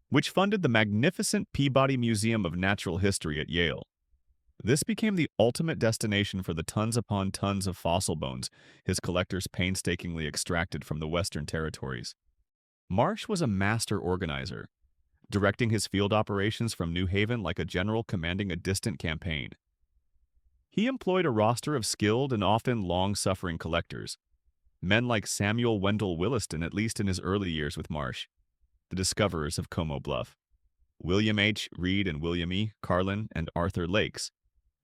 which funded the magnificent Peabody Museum of Natural History at Yale. This became the ultimate destination for the tons upon tons of fossil bones his collectors painstakingly extracted from the Western Territories. Marsh was a master organizer, directing his field operations from New Haven like a general commanding a distant campaign. He employed a roster of skilled and often long-suffering collectors, men like Samuel Wendell Williston, at least in his early years with Marsh, the discoverers of Como Bluff, William H. Reed and William E. Carlin, and Arthur Lakes,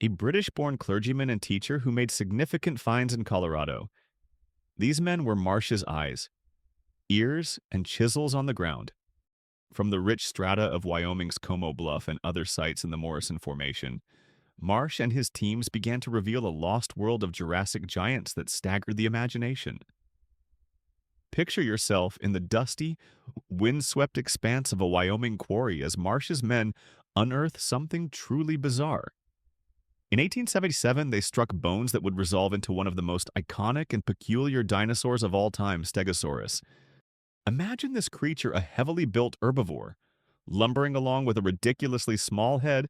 a British-born clergyman and teacher who made significant finds in Colorado. These men were Marsh's eyes, ears, and chisels on the ground. From the rich strata of Wyoming's Como Bluff and other sites in the Morrison Formation, Marsh and his teams began to reveal a lost world of Jurassic giants that staggered the imagination. Picture yourself in the dusty, windswept expanse of a Wyoming quarry as Marsh's men unearth something truly bizarre. In 1877, they struck bones that would resolve into one of the most iconic and peculiar dinosaurs of all time, Stegosaurus. Imagine this creature a heavily built herbivore, lumbering along with a ridiculously small head,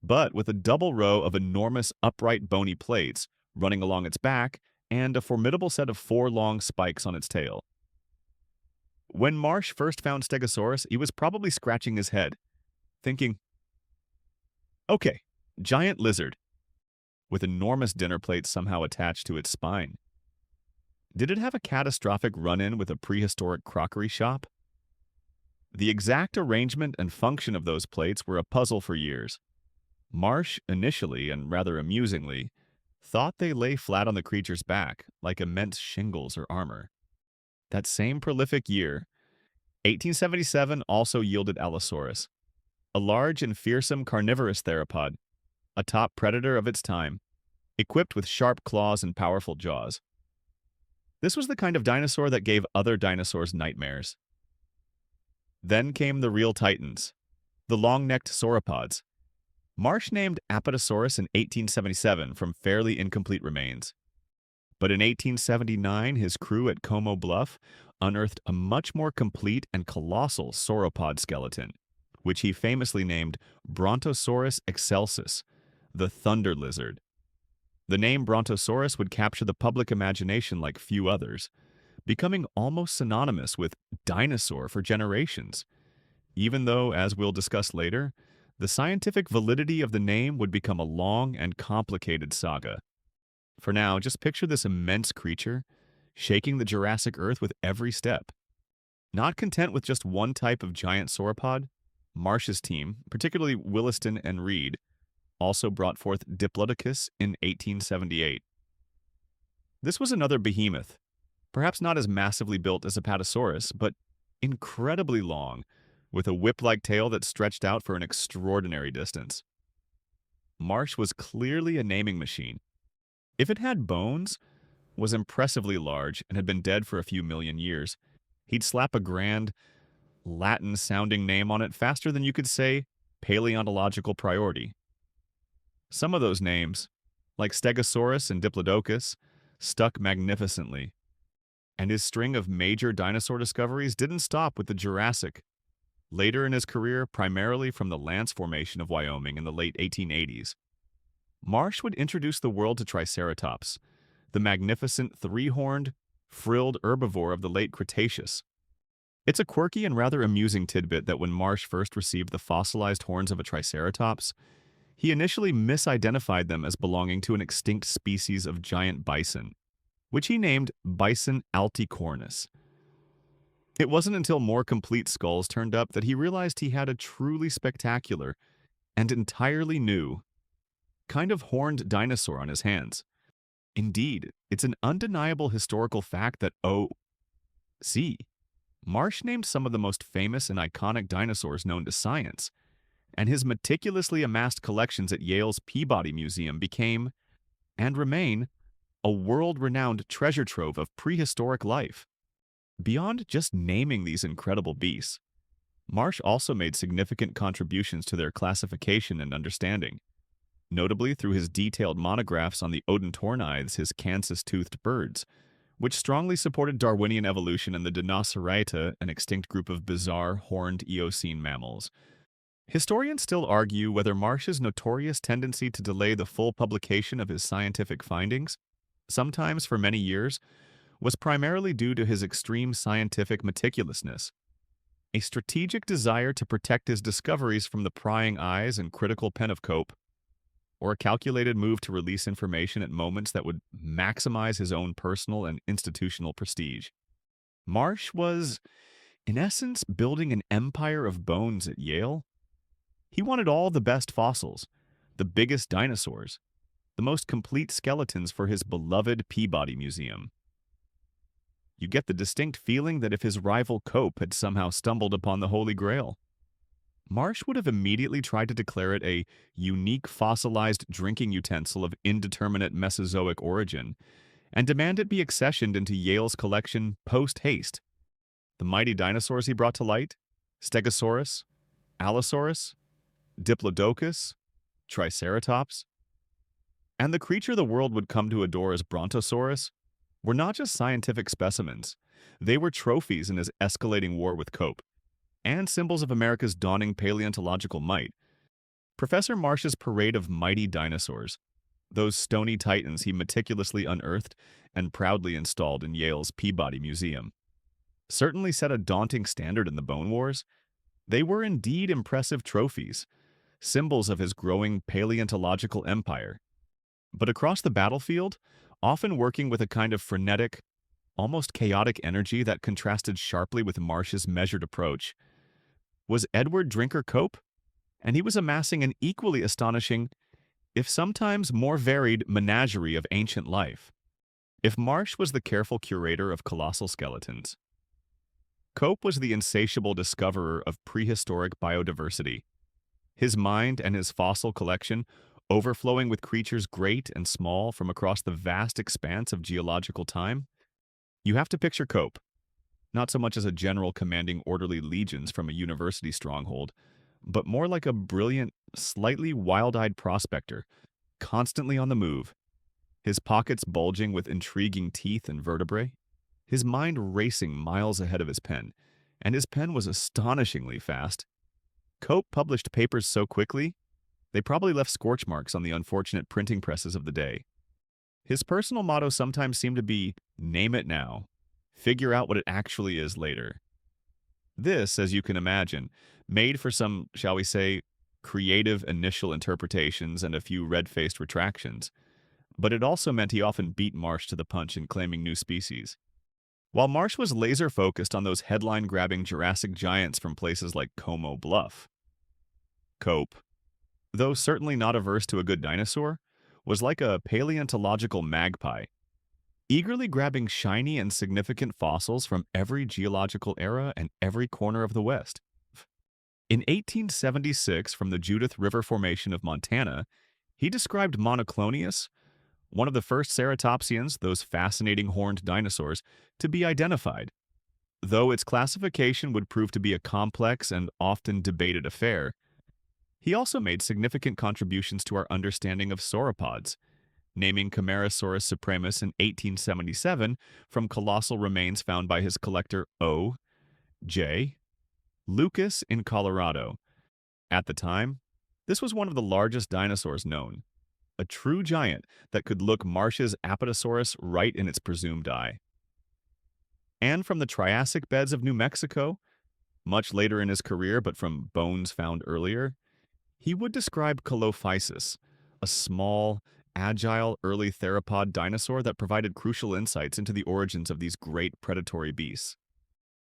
but with a double row of enormous upright bony plates running along its back and a formidable set of 4 long spikes on its tail. When Marsh first found Stegosaurus, he was probably scratching his head, thinking, okay, giant lizard, with enormous dinner plates somehow attached to its spine. Did it have a catastrophic run-in with a prehistoric crockery shop? The exact arrangement and function of those plates were a puzzle for years. Marsh, initially, and rather amusingly, thought they lay flat on the creature's back, like immense shingles or armor. That same prolific year, 1877 also yielded Allosaurus, a large and fearsome carnivorous theropod, a top predator of its time, equipped with sharp claws and powerful jaws. This was the kind of dinosaur that gave other dinosaurs nightmares. Then came the real titans, the long-necked sauropods. Marsh named Apatosaurus in 1877 from fairly incomplete remains. But in 1879, his crew at Como Bluff unearthed a much more complete and colossal sauropod skeleton, which he famously named Brontosaurus excelsus, the thunder lizard. The name Brontosaurus would capture the public imagination like few others, becoming almost synonymous with dinosaur for generations, even though, as we'll discuss later, the scientific validity of the name would become a long and complicated saga. For now, just picture this immense creature, shaking the Jurassic Earth with every step. Not content with just one type of giant sauropod, Marsh's team, particularly Williston and Reed, also brought forth Diplodocus in 1878. This was another behemoth, perhaps not as massively built as Apatosaurus, but incredibly long, with a whip-like tail that stretched out for an extraordinary distance. Marsh was clearly a naming machine. If it had bones, was impressively large, and had been dead for a few million years, he'd slap a grand, Latin-sounding name on it faster than you could say paleontological priority. Some of those names, like Stegosaurus and Diplodocus, stuck magnificently, and his string of major dinosaur discoveries didn't stop with the Jurassic. Later in his career, primarily from the Lance Formation of Wyoming in the late 1880s, Marsh would introduce the world to Triceratops, the magnificent three-horned, frilled herbivore of the late Cretaceous. It's a quirky and rather amusing tidbit that when Marsh first received the fossilized horns of a Triceratops, he initially misidentified them as belonging to an extinct species of giant bison, which he named Bison alticornis. It wasn't until more complete skulls turned up that he realized he had a truly spectacular and entirely new kind of horned dinosaur on his hands. Indeed, it's an undeniable historical fact that O.C. Marsh named some of the most famous and iconic dinosaurs known to science, and his meticulously amassed collections at Yale's Peabody Museum became, and remain, a world-renowned treasure trove of prehistoric life. Beyond just naming these incredible beasts, Marsh also made significant contributions to their classification and understanding, notably through his detailed monographs on the odontorniids, his Kansas-toothed birds, which strongly supported Darwinian evolution and the Dinocerata, an extinct group of bizarre, horned Eocene mammals. Historians still argue whether Marsh's notorious tendency to delay the full publication of his scientific findings, sometimes for many years, was primarily due to his extreme scientific meticulousness, a strategic desire to protect his discoveries from the prying eyes and critical pen of Cope, or a calculated move to release information at moments that would maximize his own personal and institutional prestige. Marsh was, in essence, building an empire of bones at Yale. He wanted all the best fossils, the biggest dinosaurs, the most complete skeletons for his beloved Peabody Museum. You get the distinct feeling that if his rival Cope had somehow stumbled upon the Holy Grail, Marsh would have immediately tried to declare it a unique fossilized drinking utensil of indeterminate Mesozoic origin and demand it be accessioned into Yale's collection post-haste. The mighty dinosaurs he brought to light, Stegosaurus, Allosaurus, Diplodocus, Triceratops, and the creature the world would come to adore as Brontosaurus, were not just scientific specimens. They were trophies in his escalating war with Cope, and symbols of America's dawning paleontological might. Professor Marsh's parade of mighty dinosaurs, those stony titans he meticulously unearthed and proudly installed in Yale's Peabody Museum, certainly set a daunting standard in the Bone Wars. They were indeed impressive trophies, symbols of his growing paleontological empire. But across the battlefield, often working with a kind of frenetic, almost chaotic energy that contrasted sharply with Marsh's measured approach, was Edward Drinker Cope, and he was amassing an equally astonishing, if sometimes more varied, menagerie of ancient life. If Marsh was the careful curator of colossal skeletons, Cope was the insatiable discoverer of prehistoric biodiversity, his mind and his fossil collection overflowing with creatures great and small from across the vast expanse of geological time. You have to picture Cope, not so much as a general commanding orderly legions from a university stronghold, but more like a brilliant, slightly wild-eyed prospector, constantly on the move, his pockets bulging with intriguing teeth and vertebrae, his mind racing miles ahead of his pen, and his pen was astonishingly fast. Cope published papers so quickly, they probably left scorch marks on the unfortunate printing presses of the day. His personal motto sometimes seemed to be, "Name it now. Figure out what it actually is later." This, as you can imagine, made for some, shall we say, creative initial interpretations and a few red-faced retractions. But it also meant he often beat Marsh to the punch in claiming new species. While Marsh was laser-focused on those headline-grabbing Jurassic giants from places like Como Bluff, Cope, though certainly not averse to a good dinosaur, was like a paleontological magpie, eagerly grabbing shiny and significant fossils from every geological era and every corner of the West. In 1876, from the Judith River Formation of Montana, he described Monoclonius, one of the first ceratopsians, those fascinating horned dinosaurs, to be identified. Though its classification would prove to be a complex and often debated affair, he also made significant contributions to our understanding of sauropods, naming Camarasaurus supremus in 1877 from colossal remains found by his collector O. J. Lucas in Colorado. At the time, this was one of the largest dinosaurs known, a true giant that could look Marsh's Apatosaurus right in its presumed eye. And from the Triassic beds of New Mexico, much later in his career but from bones found earlier, he would describe Colophysis, a small, agile early theropod dinosaur that provided crucial insights into the origins of these great predatory beasts.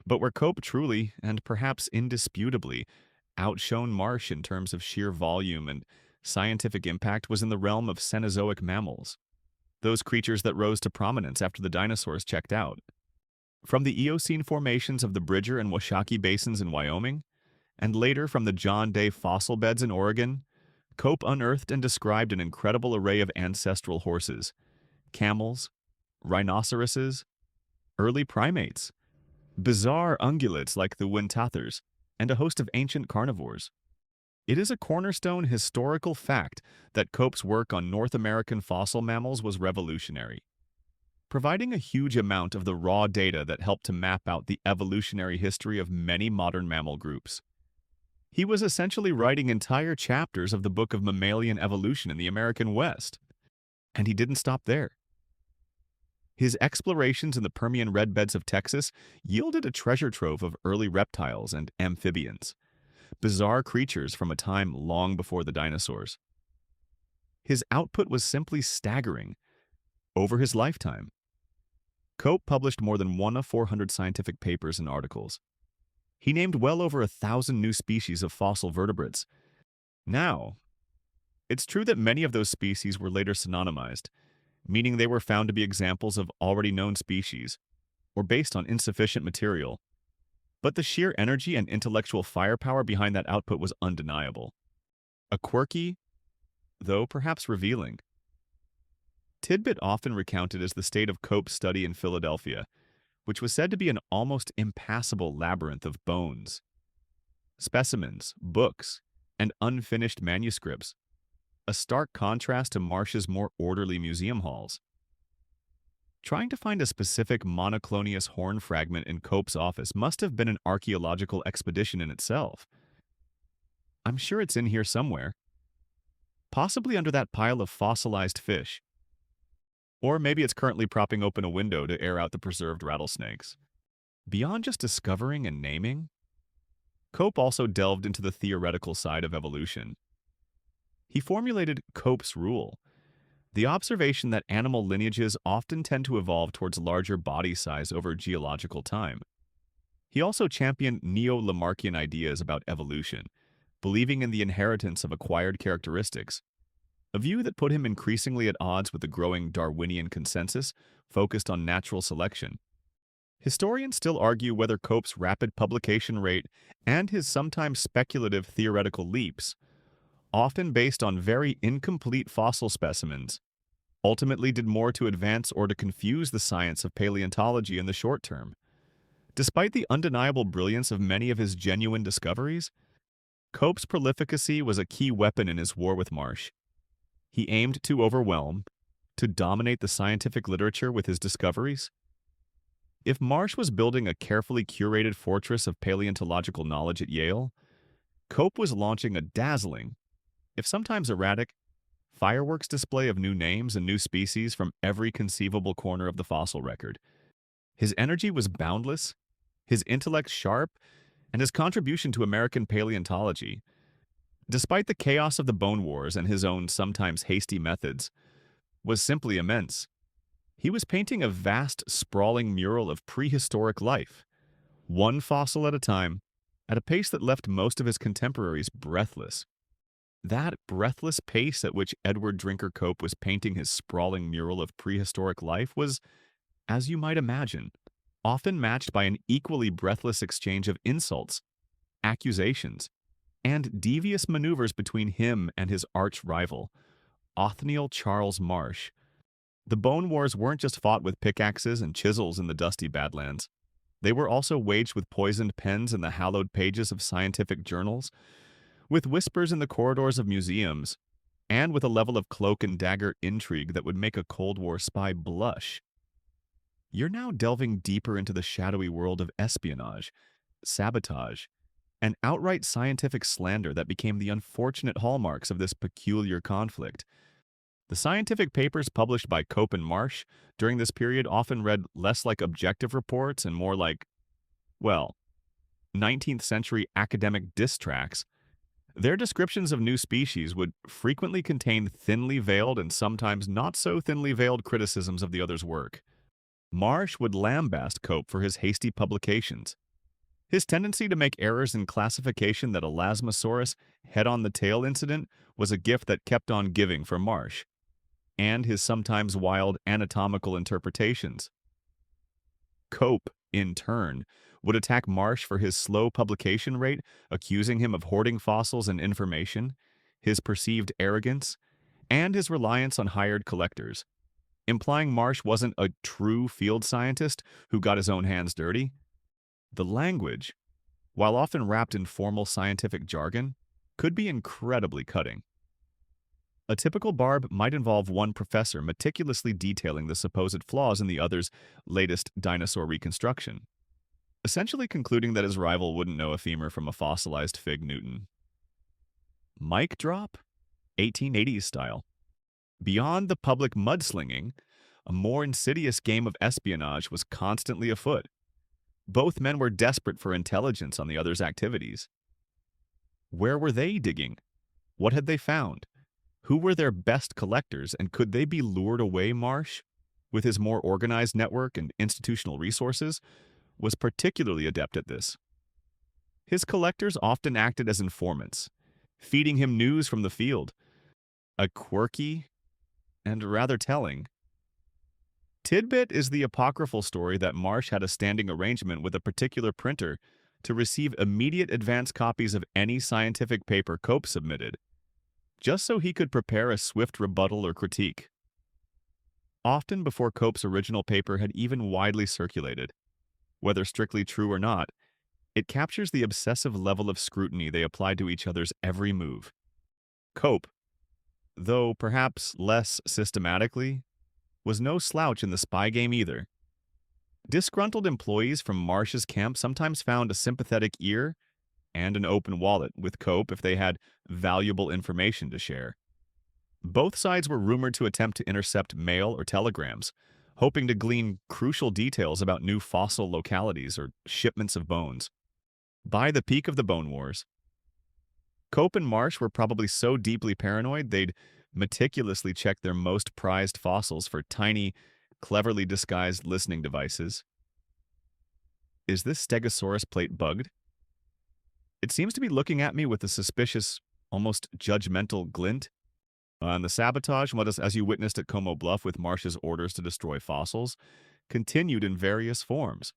But where Cope truly, and perhaps indisputably, outshone Marsh in terms of sheer volume and scientific impact was in the realm of Cenozoic mammals, those creatures that rose to prominence after the dinosaurs checked out. From the Eocene formations of the Bridger and Washakie basins in Wyoming, and later from the John Day fossil beds in Oregon, Cope unearthed and described an incredible array of ancestral horses, camels, rhinoceroses, early primates, bizarre ungulates like the Wintathers, and a host of ancient carnivores. It is a cornerstone historical fact that Cope's work on North American fossil mammals was revolutionary, providing a huge amount of the raw data that helped to map out the evolutionary history of many modern mammal groups. He was essentially writing entire chapters of the book of mammalian evolution in the American West. And he didn't stop there. His explorations in the Permian red beds of Texas yielded a treasure trove of early reptiles and amphibians, bizarre creatures from a time long before the dinosaurs. His output was simply staggering. Over his lifetime, Cope published more than 400 scientific papers and articles. He named well over 1,000 new species of fossil vertebrates. Now, it's true that many of those species were later synonymized, meaning they were found to be examples of already known species, or based on insufficient material. But the sheer energy and intellectual firepower behind that output was undeniable. A quirky, though perhaps revealing, tidbit often recounted is the state of Cope's study in Philadelphia, which was said to be an almost impassable labyrinth of bones, specimens, books, and unfinished manuscripts, a stark contrast to Marsh's more orderly museum halls. Trying to find a specific monoclonius horn fragment in Cope's office must have been an archaeological expedition in itself. I'm sure it's in here somewhere, possibly under that pile of fossilized fish. Or maybe it's currently propping open a window to air out the preserved rattlesnakes. Beyond just discovering and naming, Cope also delved into the theoretical side of evolution. He formulated Cope's rule, the observation that animal lineages often tend to evolve towards larger body size over geological time. He also championed neo-Lamarckian ideas about evolution, believing in the inheritance of acquired characteristics, a view that put him increasingly at odds with the growing Darwinian consensus focused on natural selection. Historians still argue whether Cope's rapid publication rate and his sometimes speculative theoretical leaps, often based on very incomplete fossil specimens, ultimately did more to advance or to confuse the science of paleontology in the short term. Despite the undeniable brilliance of many of his genuine discoveries, Cope's prolificacy was a key weapon in his war with Marsh. He aimed to overwhelm, to dominate the scientific literature with his discoveries. If Marsh was building a carefully curated fortress of paleontological knowledge at Yale, Cope was launching a dazzling, if sometimes erratic, fireworks display of new names and new species from every conceivable corner of the fossil record. His energy was boundless, his intellect sharp, and his contribution to American paleontology, despite the chaos of the Bone Wars and his own sometimes hasty methods, was simply immense. He was painting a vast, sprawling mural of prehistoric life, one fossil at a time, at a pace that left most of his contemporaries breathless. That breathless pace at which Edward Drinker Cope was painting his sprawling mural of prehistoric life was, as you might imagine, often matched by an equally breathless exchange of insults, accusations, and devious maneuvers between him and his arch-rival, Othniel Charles Marsh. The Bone Wars weren't just fought with pickaxes and chisels in the dusty Badlands. They were also waged with poisoned pens in the hallowed pages of scientific journals, with whispers in the corridors of museums, and with a level of cloak and dagger intrigue that would make a Cold War spy blush. You're now delving deeper into the shadowy world of espionage, sabotage, and outright scientific slander that became the unfortunate hallmarks of this peculiar conflict. The scientific papers published by Cope and Marsh during this period often read less like objective reports and more like, well, 19th century academic diss tracts. Their descriptions of new species would frequently contain thinly veiled and sometimes not so thinly veiled criticisms of the other's work. Marsh would lambaste Cope for his hasty publications. His tendency to make errors in classification that Elasmosaurus head-on-the-tail incident was a gift that kept on giving for Marsh, and his sometimes wild anatomical interpretations. Cope, in turn, would attack Marsh for his slow publication rate, accusing him of hoarding fossils and information, his perceived arrogance, and his reliance on hired collectors, implying Marsh wasn't a true field scientist who got his own hands dirty. The language, while often wrapped in formal scientific jargon, could be incredibly cutting. A typical barb might involve one professor meticulously detailing the supposed flaws in the other's latest dinosaur reconstruction, essentially concluding that his rival wouldn't know a femur from a fossilized fig Newton. Mic drop? 1880s style. Beyond the public mudslinging, a more insidious game of espionage was constantly afoot. Both men were desperate for intelligence on the other's activities. Where were they digging? What had they found? Who were their best collectors, and could they be lured away? Marsh, with his more organized network and institutional resources, was particularly adept at this. His collectors often acted as informants, feeding him news from the field. A quirky and rather telling tidbit is the apocryphal story that Marsh had a standing arrangement with a particular printer to receive immediate advance copies of any scientific paper Cope submitted, just so he could prepare a swift rebuttal or critique. Often before Cope's original paper had even widely circulated. Whether strictly true or not, it captures the obsessive level of scrutiny they applied to each other's every move. Cope, though perhaps less systematically, was no slouch in the spy game either. Disgruntled employees from Marsh's camp sometimes found a sympathetic ear and an open wallet with Cope if they had valuable information to share. Both sides were rumored to attempt to intercept mail or telegrams, hoping to glean crucial details about new fossil localities or shipments of bones. By the peak of the Bone Wars, Cope and Marsh were probably so deeply paranoid they'd meticulously check their most prized fossils for tiny, cleverly disguised listening devices. Is this Stegosaurus plate bugged? It seems to be looking at me with a suspicious, almost judgmental glint. And the sabotage, as you witnessed at Como Bluff with Marsh's orders to destroy fossils, continued in various forms.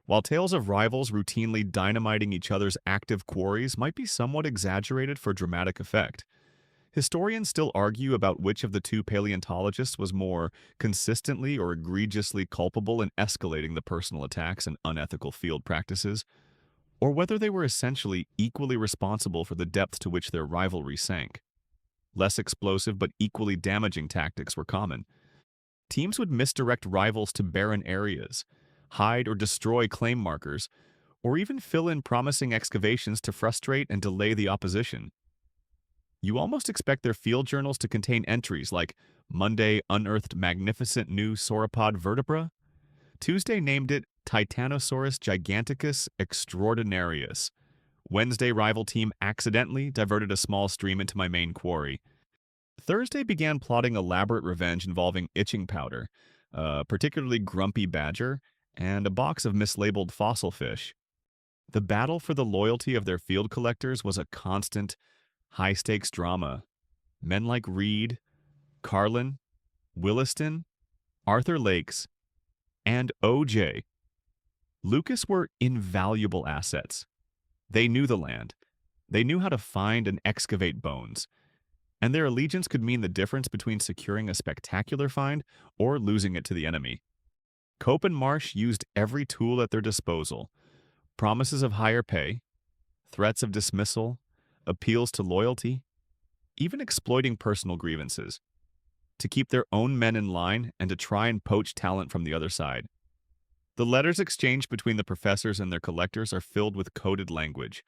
While tales of rivals routinely dynamiting each other's active quarries might be somewhat exaggerated for dramatic effect, historians still argue about which of the two paleontologists was more consistently or egregiously culpable in escalating the personal attacks and unethical field practices, or whether they were essentially equally responsible for the depth to which their rivalry sank. Less explosive but equally damaging tactics were common. Teams would misdirect rivals to barren areas, hide or destroy claim markers, or even fill in promising excavations to frustrate and delay the opposition. You almost expect their field journals to contain entries like Monday unearthed magnificent new sauropod vertebra, Tuesday named it Titanosaurus giganticus extraordinarius, Wednesday rival team accidentally diverted a small stream into my main quarry, Thursday began plotting elaborate revenge involving itching powder, a particularly grumpy badger, and a box of mislabeled fossil fish. The battle for the loyalty of their field collectors was a constant, high-stakes drama. Men like Reed, Carlin, Williston, Arthur Lakes, and O.J. Lucas were invaluable assets. They knew the land. They knew how to find and excavate bones, and their allegiance could mean the difference between securing a spectacular find or losing it to the enemy. Cope and Marsh used every tool at their disposal: promises of higher pay, threats of dismissal, appeals to loyalty, even exploiting personal grievances, to keep their own men in line and to try and poach talent from the other side. The letters exchanged between the professors and their collectors are filled with coded language,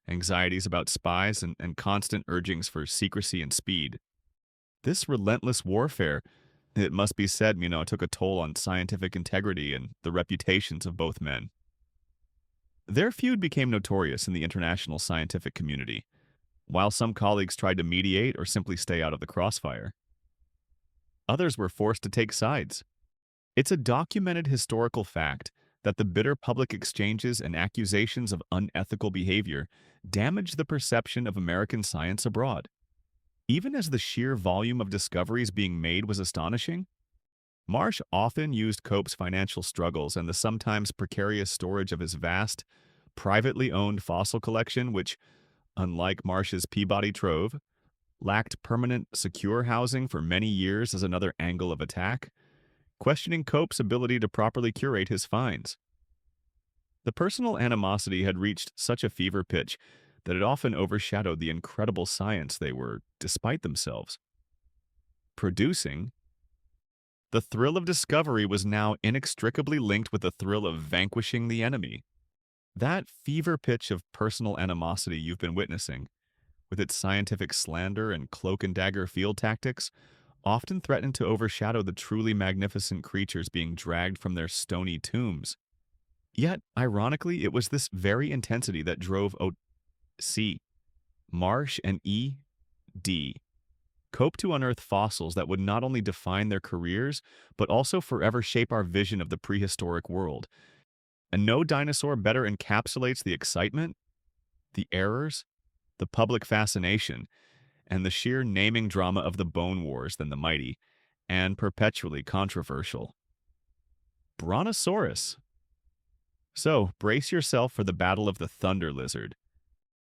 anxieties about spies, and constant urgings for secrecy and speed. This relentless warfare, it must be said, took a toll on scientific integrity and the reputations of both men. Their feud became notorious in the international scientific community, while some colleagues tried to mediate or simply stay out of the crossfire. Others were forced to take sides. It's a documented historical fact that the bitter public exchanges and accusations of unethical behavior damaged the perception of American science abroad. Even as the sheer volume of discoveries being made was astonishing, Marsh often used Cope's financial struggles and the sometimes precarious storage of his vast, privately owned fossil collection, which, unlike Marsh's Peabody Trove, lacked permanent, secure housing for many years as another angle of attack, questioning Cope's ability to properly curate his finds. The personal animosity had reached such a fever pitch that it often overshadowed the incredible science they were, despite themselves, producing. The thrill of discovery was now inextricably linked with the thrill of vanquishing the enemy. That fever pitch of personal animosity you've been witnessing, with its scientific slander and cloak-and-dagger field tactics, often threatened to overshadow the truly magnificent creatures being dragged from their stony tombs. Yet, ironically, it was this very intensity that drove C. Marsh and E.D. Cope to unearth fossils that would not only define their careers, but also forever shape our vision of the prehistoric world. And no dinosaur better encapsulates the excitement, the errors, the public fascination, and the sheer naming drama of the Bone Wars than the mighty, and perpetually controversial Brontosaurus. So, brace yourself for the battle of the Thunder Lizard.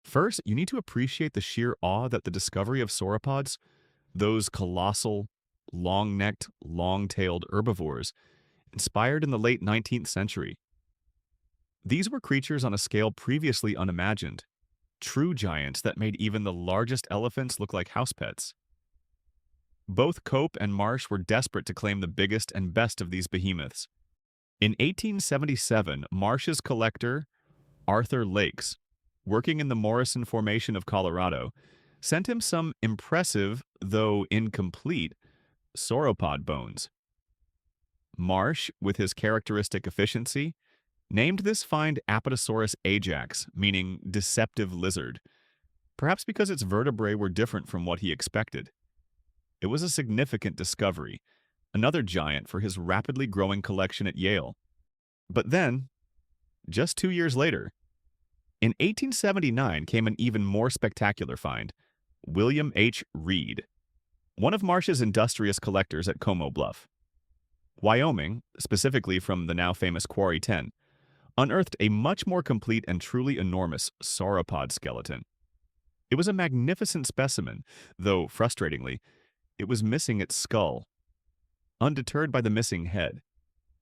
First, you need to appreciate the sheer awe that the discovery of sauropods, those colossal, long-necked, long-tailed herbivores, inspired in the late 19th century. These were creatures on a scale previously unimagined, true giants that made even the largest elephants look like house pets. Both Cope and Marsh were desperate to claim the biggest and best of these behemoths. In 1877, Marsh's collector, Arthur Lakes, working in the Morrison Formation of Colorado, sent him some impressive, though incomplete, sauropod bones. Marsh, with his characteristic efficiency, named this find Apatosaurus ajax, meaning deceptive lizard, perhaps because its vertebrae were different from what he expected. It was a significant discovery, another giant for his rapidly growing collection at Yale. But then, just 2 years later, in 1879 came an even more spectacular find: William H. Reed, one of Marsh's industrious collectors at Como Bluff, Wyoming, specifically from the now famous Quarry 10, unearthed a much more complete and truly enormous sauropod skeleton. It was a magnificent specimen, though, frustratingly, it was missing its skull. Undeterred by the missing head,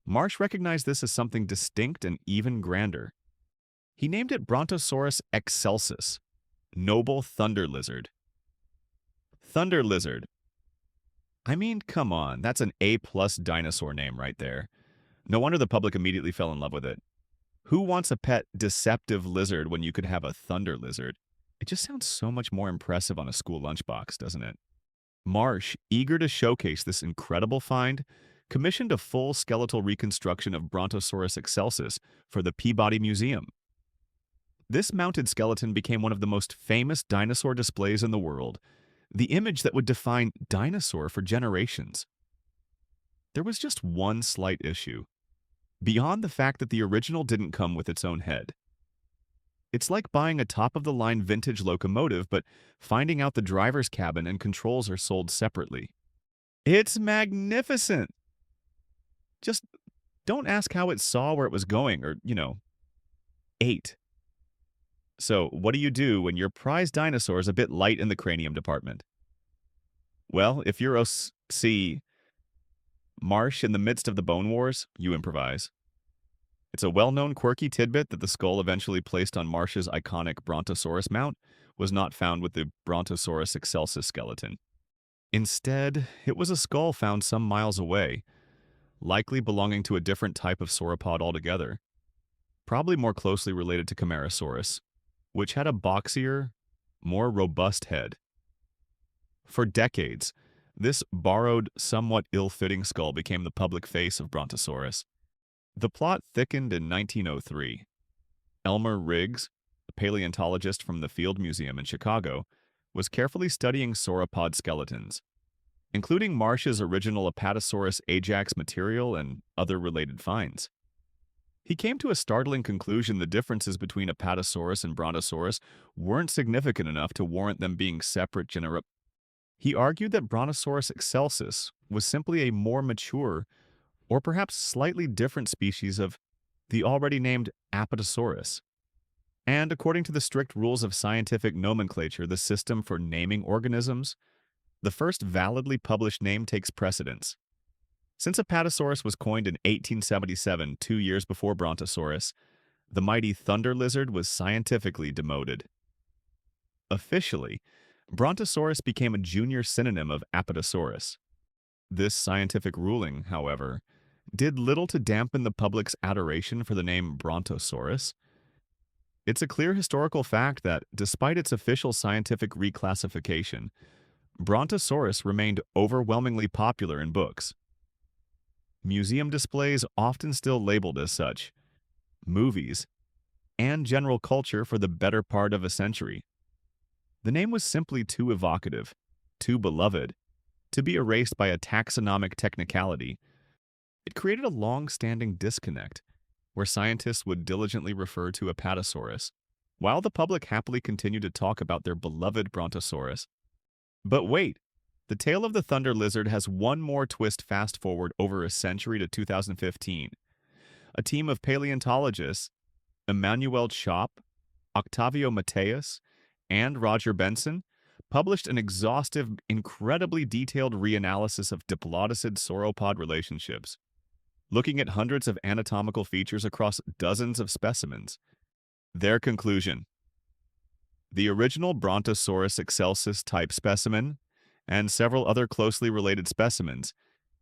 Marsh recognized this as something distinct and even grander. He named it Brontosaurus excelsus, noble thunder lizard. Thunder lizard. I mean, come on, that's an A-plus dinosaur name right there. No wonder the public immediately fell in love with it. Who wants a pet deceptive lizard when you could have a thunder lizard? It just sounds so much more impressive on a school lunchbox, doesn't it? Marsh, eager to showcase this incredible find, commissioned a full skeletal reconstruction of Brontosaurus excelsus for the Peabody Museum. This mounted skeleton became one of the most famous dinosaur displays in the world, the image that would define dinosaur for generations. There was just one slight issue. Beyond the fact that the original didn't come with its own head. It's like buying a top-of-the-line vintage locomotive, but finding out the driver's cabin and controls are sold separately. It's magnificent! Just don't ask how it saw where it was going or, ate. So, what do you do when your prized dinosaur is a bit light in the cranium department? Well, if you're O.C. Marsh in the midst of the Bone Wars, you improvise. It's a well-known quirky tidbit that the skull eventually placed on Marsh's iconic Brontosaurus mount was not found with the Brontosaurus excelsus skeleton. Instead, it was a skull found some miles away, likely belonging to a different type of sauropod altogether, probably more closely related to Camarasaurus, which had a boxier, more robust head. For decades, this borrowed, somewhat ill-fitting skull became the public face of Brontosaurus. The plot thickened in 1903. Elmer Riggs, a paleontologist from the Field Museum in Chicago, was carefully studying sauropod skeletons, including Marsh's original Apatosaurus ajax material and other related finds. He came to a startling conclusion: the differences between Apatosaurus and Brontosaurus weren't significant enough to warrant them being separate genera. He argued that Brontosaurus excelsus was simply a more mature, or perhaps slightly different species of the already named Apatosaurus. And according to the strict rules of scientific nomenclature, the system for naming organisms, the first validly published name takes precedence. Since Apatosaurus was coined in 1877, 2 years before Brontosaurus, the mighty thunder lizard was scientifically demoted. Officially, Brontosaurus became a junior synonym of Apatosaurus. This scientific ruling, however, did little to dampen the public's adoration for the name Brontosaurus. It's a clear historical fact that, despite its official scientific reclassification, Brontosaurus remained overwhelmingly popular in books. Museum displays often still labeled as such, movies, and general culture for the better part of a century. The name was simply too evocative, too beloved, to be erased by a taxonomic technicality. It created a long-standing disconnect, where scientists would diligently refer to Apatosaurus, while the public happily continued to talk about their beloved Brontosaurus. But wait, the tale of the thunder lizard has one more twist. Fast forward over a century to 2015. A team of paleontologists, Emmanuel Chop, Octavio Mateus, and Roger Benson, published an exhaustive, incredibly detailed reanalysis of diplodocid sauropod relationships, looking at hundreds of anatomical features across dozens of specimens. Their conclusion: the original Brontosaurus excelsus type specimen and several other closely related specimens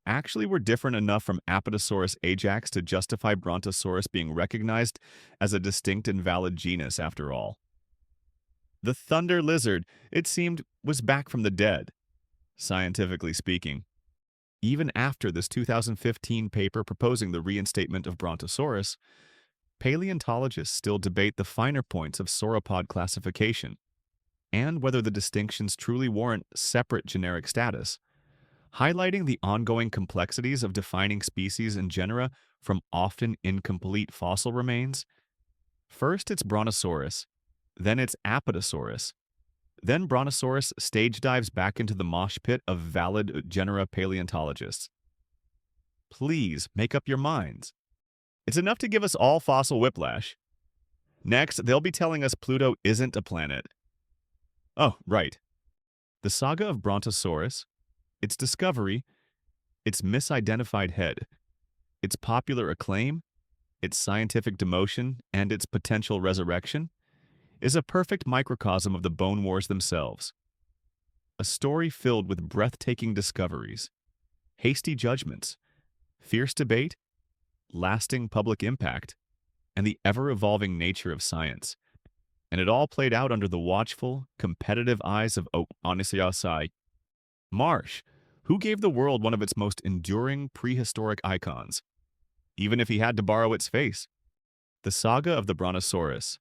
actually were different enough from Apatosaurus ajax to justify Brontosaurus being recognized as a distinct and valid genus after all. The thunder lizard, it seemed, was back from the dead, scientifically speaking. Even after this 2015 paper proposing the reinstatement of Brontosaurus, paleontologists still debate the finer points of sauropod classification and whether the distinctions truly warrant separate generic status, highlighting the ongoing complexities of defining species and genera from often incomplete fossil remains. First it's Brontosaurus, then it's Apatosaurus. Then Brontosaurus stage dives back into the mosh pit of valid genera paleontologists. Please make up your minds. It's enough to give us all fossil whiplash. Next, they'll be telling us Pluto isn't a planet. Oh, right. The saga of Brontosaurus, its discovery, its misidentified head, its popular acclaim, its scientific demotion, and its potential resurrection, is a perfect microcosm of the Bone Wars themselves. A story filled with breathtaking discoveries, hasty judgments, fierce debate, lasting public impact, and the ever-evolving nature of science. And it all played out under the watchful, competitive eyes of Onisiyasai Marsh, who gave the world one of its most enduring prehistoric icons, even if he had to borrow its face. The saga of the Brontosaurus,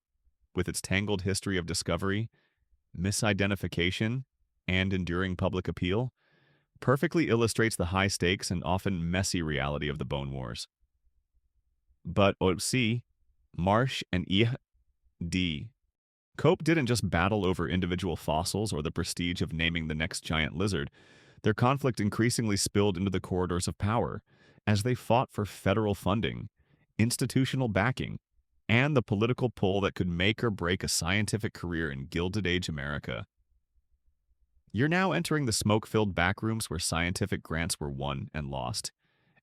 with its tangled history of discovery, misidentification, and enduring public appeal, perfectly illustrates the high stakes and often messy reality of the bone wars. But OC, Marsh, and E.D. Cope didn't just battle over individual fossils or the prestige of naming the next giant lizard. Their conflict increasingly spilled into the corridors of power as they fought for federal funding, institutional backing, and the political pull that could make or break a scientific career in Gilded Age America. You're now entering the smoke-filled backrooms where scientific grants were won and lost,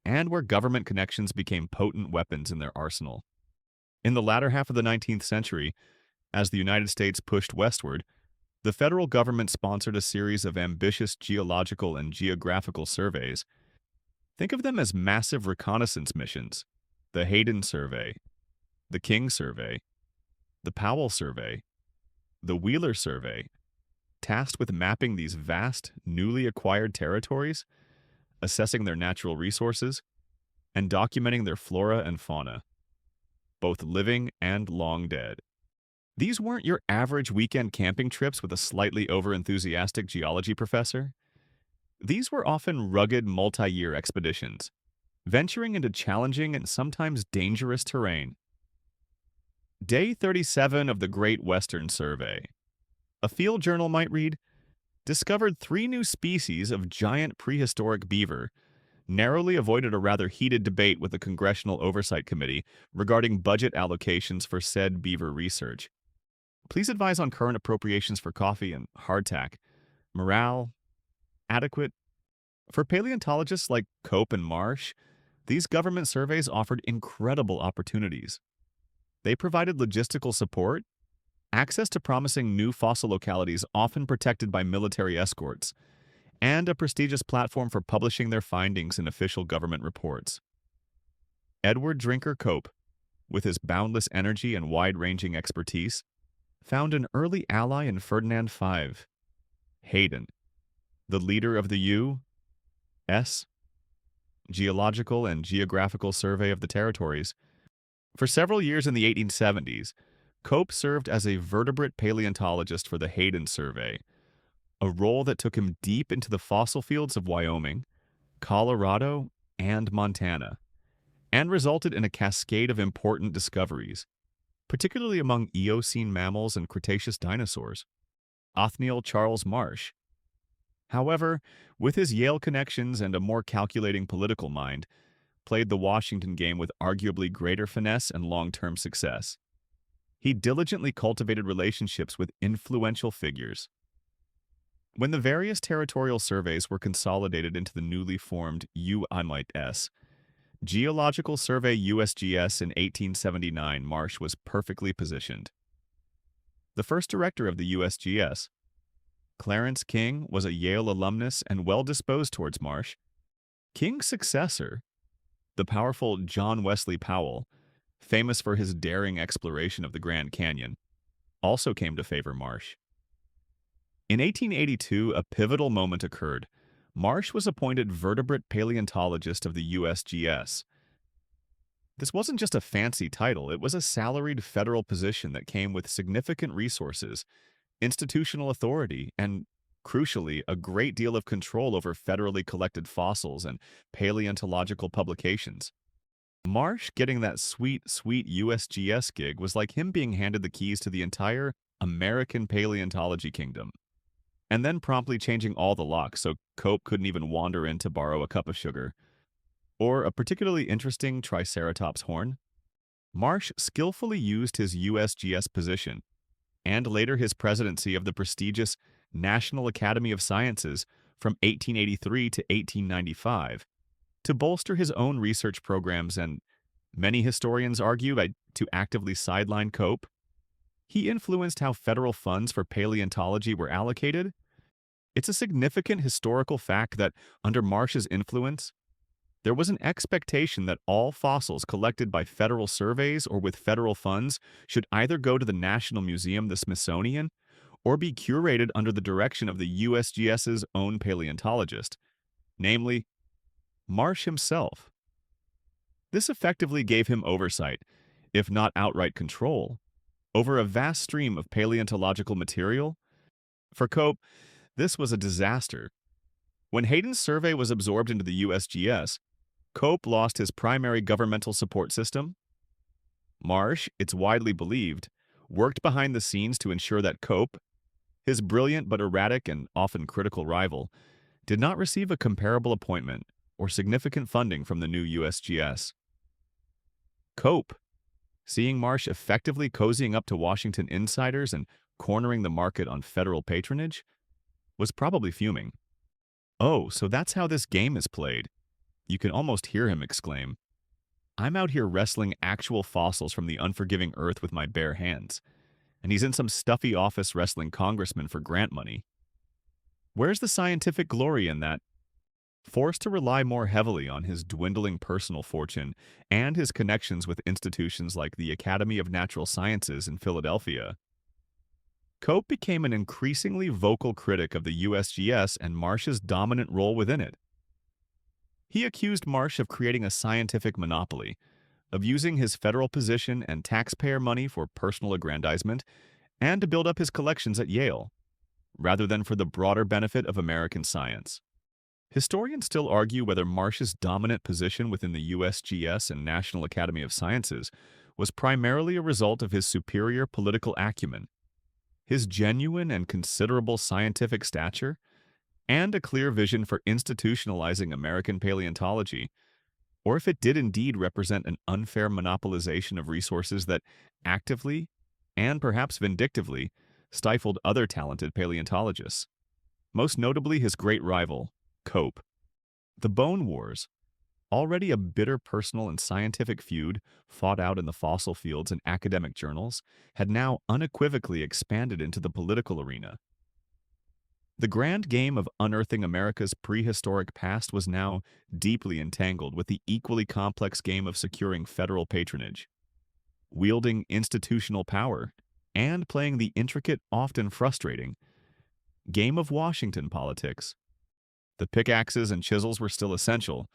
and where government connections became potent weapons in their arsenal. In the latter half of the 19th century, as the United States pushed westward, the federal government sponsored a series of ambitious geological and geographical surveys. Think of them as massive reconnaissance missions: the Hayden Survey, the King Survey, the Powell Survey, the Wheeler Survey, tasked with mapping these vast, newly acquired territories, assessing their natural resources, and documenting their flora and fauna, both living and long dead. These weren't your average weekend camping trips with a slightly over-enthusiastic geology professor. These were often rugged multi-year expeditions, venturing into challenging and sometimes dangerous terrain. Day 37 of the Great Western Survey. A field journal might read, discovered 3 new species of giant prehistoric beaver, narrowly avoided a rather heated debate with the Congressional Oversight Committee regarding budget allocations for said beaver research. Please advise on current appropriations for coffee and hardtack. Morale? Adequate? For paleontologists like Cope and Marsh, these government surveys offered incredible opportunities. They provided logistical support, access to promising new fossil localities often protected by military escorts, and a prestigious platform for publishing their findings in official government reports. Edward Drinker Cope, with his boundless energy and wide-ranging expertise, found an early ally in Ferdinand V, Hayden, the leader of the U.S. Geological and Geographical Survey of the Territories. For several years in the 1870s, Cope served as a vertebrate paleontologist for the Hayden Survey, a role that took him deep into the fossil fields of Wyoming, Colorado, and Montana, and resulted in a cascade of important discoveries, particularly among Eocene mammals and Cretaceous dinosaurs. Othniel Charles Marsh. However, with his Yale connections and a more calculating political mind, played the Washington game with arguably greater finesse and long-term success. He diligently cultivated relationships with influential figures. When the various territorial surveys were consolidated into the newly formed UIS, Geological Survey USGS in 1879, Marsh was perfectly positioned. The first director of the USGS, Clarence King, was a Yale alumnus and well-disposed towards Marsh. King's successor, the powerful John Wesley Powell, famous for his daring exploration of the Grand Canyon, also came to favor Marsh. In 1882, a pivotal moment occurred. Marsh was appointed vertebrate paleontologist of the USGS. This wasn't just a fancy title, it was a salaried federal position that came with significant resources, institutional authority, and, crucially, a great deal of control over federally collected fossils and paleontological publications. Marsh getting that sweet USGS gig was like him being handed the keys to the entire American paleontology kingdom, and then promptly changing all the locks so Cope couldn't even wander in to borrow a cup of sugar. Or a particularly interesting Triceratops horn. Marsh skillfully used his USGS position, and later his presidency of the prestigious National Academy of Sciences from 1883 to 1895, to bolster his own research programs and, many historians argue, to actively sideline Cope. He influenced how federal funds for paleontology were allocated. It's a significant historical fact that, under Marsh's influence, there was an expectation that all fossils collected by federal surveys or with federal funds should either go to the National Museum, the Smithsonian, or be curated under the direction of the USGS's own paleontologist, namely, Marsh himself. This effectively gave him oversight, if not outright control, over a vast stream of paleontological material. For Cope, this was a disaster. When Hayden's survey was absorbed into the USGS, Cope lost his primary governmental support system. Marsh, it's widely believed, worked behind the scenes to ensure that Cope, his brilliant but erratic and often critical rival, did not receive a comparable appointment or significant funding from the new USGS. Cope, seeing Marsh effectively cozying up to Washington insiders and cornering the market on federal patronage, was probably fuming. "Oh, so that's how this game is played." You can almost hear him exclaim. "I'm out here wrestling actual fossils from the unforgiving earth with my bare hands, and he's in some stuffy office wrestling congressman for grant money. Where's the scientific glory in that?" Forced to rely more heavily on his dwindling personal fortune and his connections with institutions like the Academy of Natural Sciences in Philadelphia, Cope became an increasingly vocal critic of the USGS and Marsh's dominant role within it. He accused Marsh of creating a scientific monopoly, of using his federal position and taxpayer money for personal aggrandizement, and to build up his collections at Yale, rather than for the broader benefit of American science. Historians still argue whether Marsh's dominant position within the USGS and National Academy of Sciences was primarily a result of his superior political acumen, his genuine and considerable scientific stature, and a clear vision for institutionalizing American paleontology, or if it did indeed represent an unfair monopolization of resources that actively, and perhaps vindictively, stifled other talented paleontologists, most notably his great rival, Cope. The Bone Wars, already a bitter personal and scientific feud fought out in the fossil fields and academic journals, had now unequivocally expanded into the political arena. The grand game of unearthing America's prehistoric past was now deeply entangled with the equally complex game of securing federal patronage, wielding institutional power, and playing the intricate, often frustrating, game of Washington politics. The pickaxes and chisels were still essential,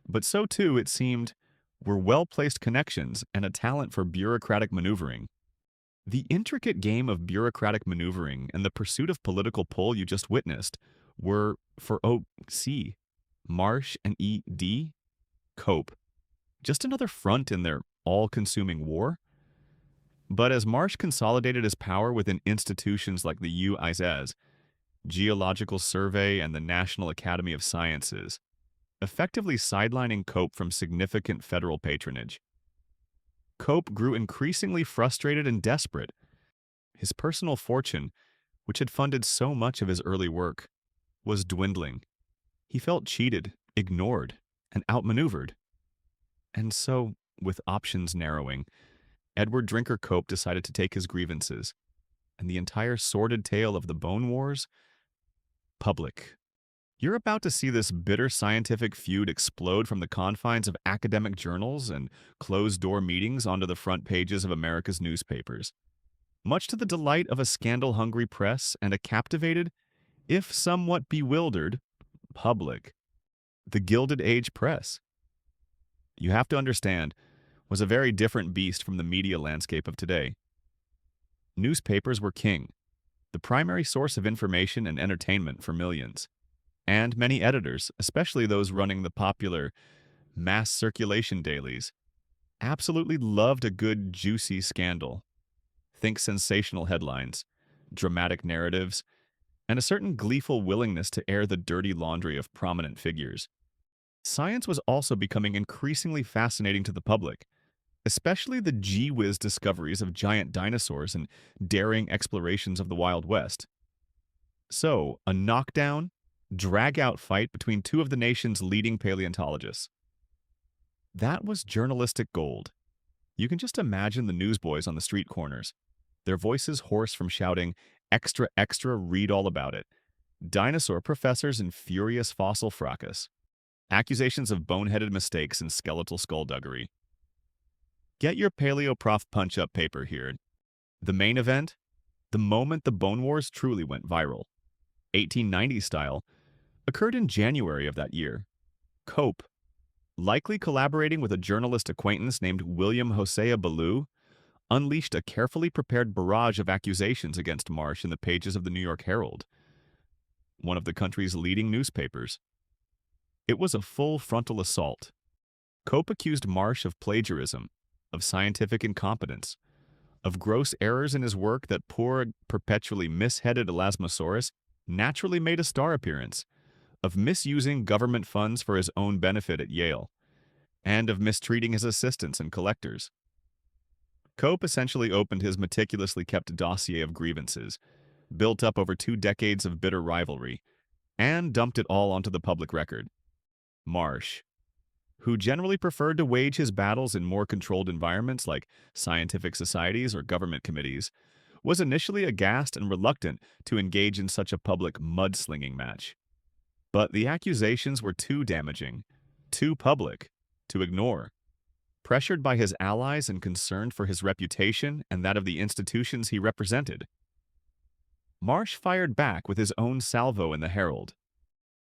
but so too, it seemed, were well-placed connections and a talent for bureaucratic maneuvering. The intricate game of bureaucratic maneuvering and the pursuit of political pull you just witnessed were, for O.C., Marsh and E.D., Cope, just another front in their all-consuming war. But as Marsh consolidated his power within institutions like the UISS, Geological Survey, and the National Academy of Sciences, effectively sidelining Cope from significant federal patronage, Cope grew increasingly frustrated and desperate. His personal fortune, which had funded so much of his early work, was dwindling. He felt cheated, ignored, and outmaneuvered. And so, with options narrowing, Edward Drinker Cope decided to take his grievances, and the entire sordid tale of the Bone Wars, public. You're about to see this bitter scientific feud explode from the confines of academic journals and closed-door meetings onto the front pages of America's newspapers, much to the delight of a scandal-hungry press and a captivated, if somewhat bewildered, public. The Gilded Age press, you have to understand, was a very different beast from the media landscape of today. Newspapers were king, the primary source of information and entertainment for millions. And many editors, especially those running the popular mass circulation dailies, absolutely loved a good, juicy scandal. Think sensational headlines, dramatic narratives, and a certain gleeful willingness to air the dirty laundry of prominent figures. Science was also becoming increasingly fascinating to the public, especially the gee-whiz discoveries of giant dinosaurs and daring explorations of the Wild West. So, a knockdown, drag-out fight between two of the nation's leading paleontologists. That was journalistic gold. You can just imagine the newsboys on the street corners, their voices hoarse from shouting, "Extra, extra, read all about it." Dinosaur professors in furious fossil fracas. Accusations of boneheaded mistakes and skeletal skullduggery. Get your Paleoprof punch-up paper here. The main event? The moment the Bone Wars truly went viral, 1890 style, occurred in January of that year. Cope, likely collaborating with a journalist acquaintance named William Hosea Ballou, unleashed a carefully prepared barrage of accusations against Marsh in the pages of the New York Herald. one of the country's leading newspapers. It was a full frontal assault. Cope accused Marsh of plagiarism, of scientific incompetence, of gross errors in his work that poor, perpetually misheaded Elasmosaurus naturally made a star appearance, of misusing government funds for his own benefit at Yale, and of mistreating his assistants and collectors. Cope essentially opened his meticulously kept dossier of grievances, built up over 2 decades of bitter rivalry, and dumped it all onto the public record. Marsh, who generally preferred to wage his battles in more controlled environments like scientific societies or government committees, was initially aghast and reluctant to engage in such a public mudslinging match. But the accusations were too damaging, too public, to ignore. Pressured by his allies and concerned for his reputation and that of the institutions he represented, Marsh fired back with his own salvo in the Herald.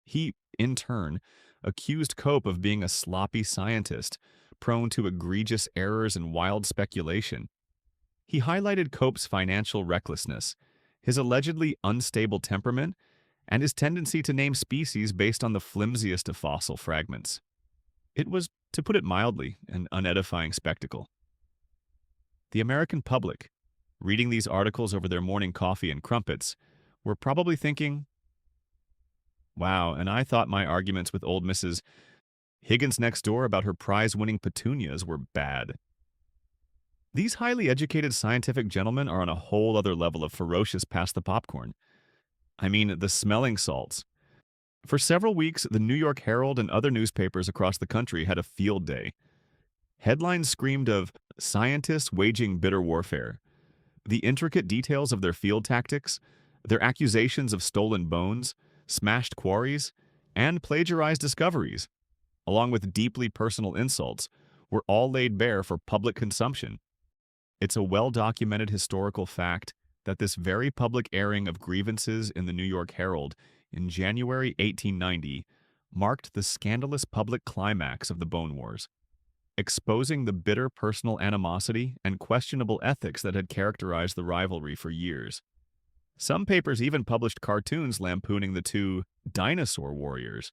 He, in turn, accused Cope of being a sloppy scientist, prone to egregious errors and wild speculation. He highlighted Cope's financial recklessness, his allegedly unstable temperament, and his tendency to name species based on the flimsiest of fossil fragments. It was, to put it mildly, an unedifying spectacle. The American public, reading these articles over their morning coffee and crumpets, were probably thinking, wow, and I thought my arguments with old Mrs. Higgins next door about her prize-winning petunias were bad. These highly educated scientific gentlemen are on a whole other level of ferocious past the popcorn. I mean, the smelling salts. For several weeks, the New York Herald and other newspapers across the country had a field day. Headlines screamed of scientists waging bitter warfare, the intricate details of their field tactics, their accusations of stolen bones, smashed quarries, and plagiarized discoveries, along with deeply personal insults, were all laid bare for public consumption. It's a well-documented historical fact that this very public airing of grievances in the New York Herald in January 1890 marked the scandalous public climax of the Bone Wars, exposing the bitter personal animosity and questionable ethics that had characterized the rivalry for years. Some papers even published cartoons lampooning the two dinosaur warriors,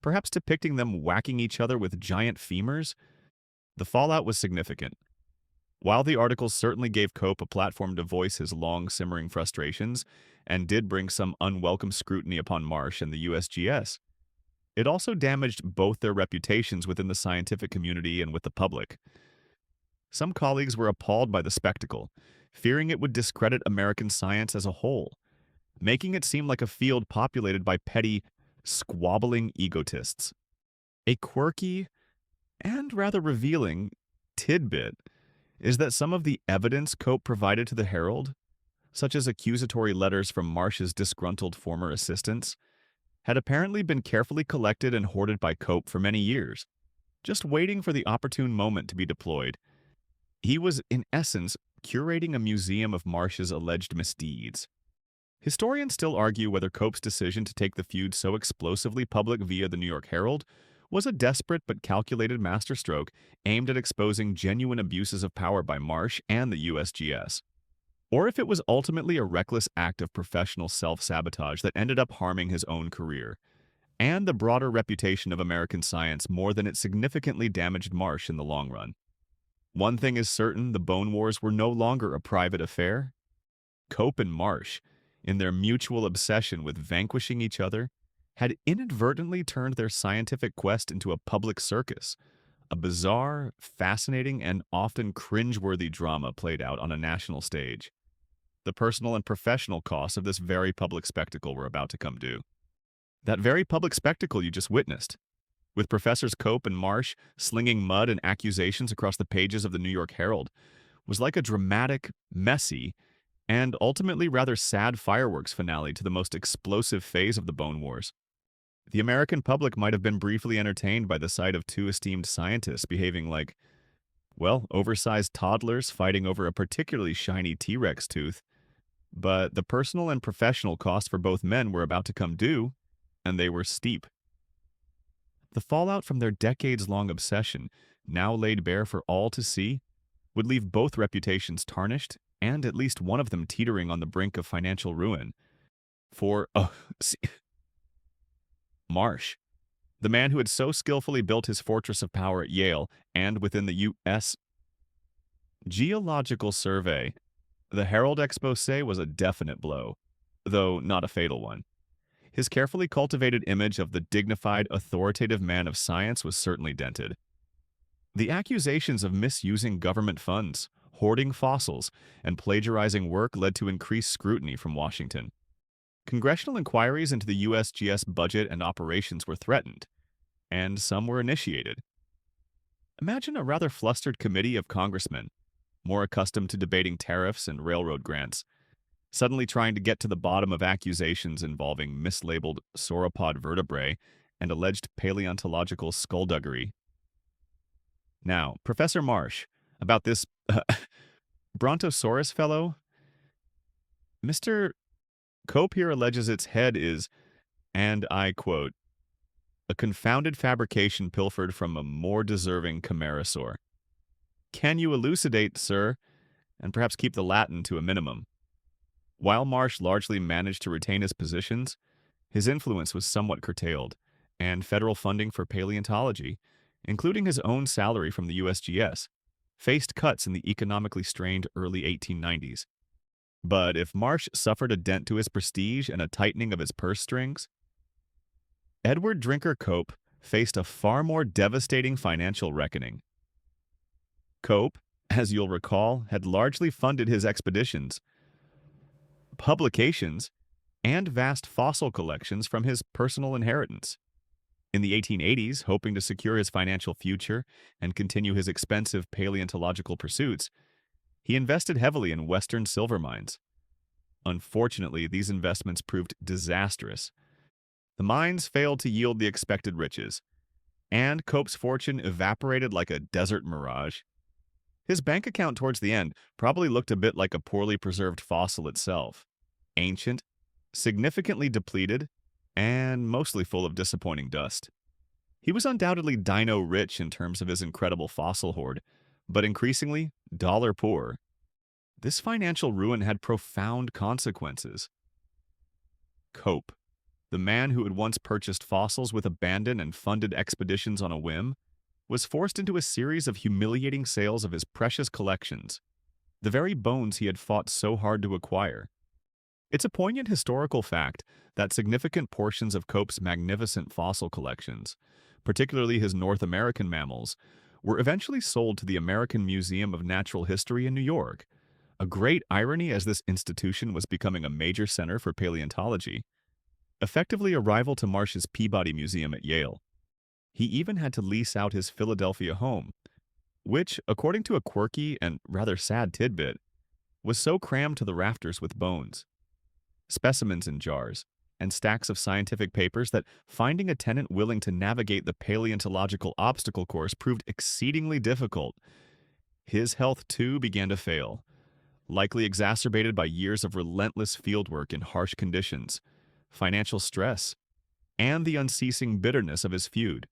perhaps depicting them whacking each other with giant femurs. The fallout was significant. While the articles certainly gave Cope a platform to voice his long-simmering frustrations and did bring some unwelcome scrutiny upon Marsh and the USGS, it also damaged both their reputations within the scientific community and with the public. Some colleagues were appalled by the spectacle, fearing it would discredit American science as a whole, making it seem like a field populated by petty, squabbling egotists. A quirky and rather revealing tidbit is that some of the evidence Cope provided to the Herald, such as accusatory letters from Marsh's disgruntled former assistants, had apparently been carefully collected and hoarded by Cope for many years, just waiting for the opportune moment to be deployed. He was, in essence, curating a museum of Marsh's alleged misdeeds. Historians still argue whether Cope's decision to take the feud so explosively public via the New York Herald was a desperate but calculated masterstroke aimed at exposing genuine abuses of power by Marsh and the USGS, or if it was ultimately a reckless act of professional self-sabotage that ended up harming his own career and the broader reputation of American science more than it significantly damaged Marsh in the long run. One thing is certain, the Bone Wars were no longer a private affair. Cope and Marsh, in their mutual obsession with vanquishing each other, had inadvertently turned their scientific quest into a public circus, a bizarre, fascinating, and often cringeworthy drama played out on a national stage. The personal and professional costs of this very public spectacle were about to come due. That very public spectacle you just witnessed, with Professors Cope and Marsh slinging mud and accusations across the pages of the New York Herald, was like a dramatic, messy, and ultimately rather sad fireworks finale to the most explosive phase of the Bone Wars. The American public might have been briefly entertained by the sight of two esteemed scientists behaving like, well, oversized toddlers fighting over a particularly shiny T-Rex tooth, but the personal and professional costs for both men were about to come due, and they were steep. The fallout from their decades-long obsession, now laid bare for all to see, would leave both reputations tarnished and at least one of them teetering on the brink of financial ruin. For, Marsh, the man who had so skillfully built his fortress of power at Yale and within the U.S. Geological Survey. The Herald expose was a definite blow, though not a fatal one. His carefully cultivated image of the dignified, authoritative man of science was certainly dented. The accusations of misusing government funds, hoarding fossils, and plagiarizing work led to increased scrutiny from Washington. Congressional inquiries into the USGS budget and operations were threatened, and some were initiated. Imagine a rather flustered committee of congressmen, more accustomed to debating tariffs and railroad grants, suddenly trying to get to the bottom of accusations involving mislabeled sauropod vertebrae and alleged paleontological skullduggery. Now, Professor Marsh, about this Brontosaurus fellow, Mr. Cope here alleges its head is, and I quote, a confounded fabrication pilfered from a more deserving chimaerosaur. Can you elucidate, sir, and perhaps keep the Latin to a minimum? While Marsh largely managed to retain his positions, his influence was somewhat curtailed, and federal funding for paleontology, including his own salary from the USGS, faced cuts in the economically strained early 1890s. But if Marsh suffered a dent to his prestige and a tightening of his purse strings, Edward Drinker Cope faced a far more devastating financial reckoning. Cope, as you'll recall, had largely funded his expeditions, publications, and vast fossil collections from his personal inheritance. In the 1880s, hoping to secure his financial future and continue his expensive paleontological pursuits, he invested heavily in Western silver mines. Unfortunately, these investments proved disastrous. The mines failed to yield the expected riches, and Cope's fortune evaporated like a desert mirage. His bank account towards the end probably looked a bit like a poorly preserved fossil itself, ancient, significantly depleted, and mostly full of disappointing dust. He was undoubtedly dino-rich in terms of his incredible fossil hoard, but increasingly dollar-poor. This financial ruin had profound consequences. Cope, the man who had once purchased fossils with abandon and funded expeditions on a whim, was forced into a series of humiliating sales of his precious collections, the very bones he had fought so hard to acquire. It's a poignant historical fact that significant portions of Cope's magnificent fossil collections, particularly his North American mammals, were eventually sold to the American Museum of Natural History in New York, a great irony as this institution was becoming a major center for paleontology, effectively a rival to Marsh's Peabody Museum at Yale. He even had to lease out his Philadelphia home, which, according to a quirky and rather sad tidbit, was so crammed to the rafters with bones, specimens in jars, and stacks of scientific papers that finding a tenant willing to navigate the paleontological obstacle course proved exceedingly difficult. His health, too, began to fail, likely exacerbated by years of relentless fieldwork in harsh conditions, financial stress, and the unceasing bitterness of his feud.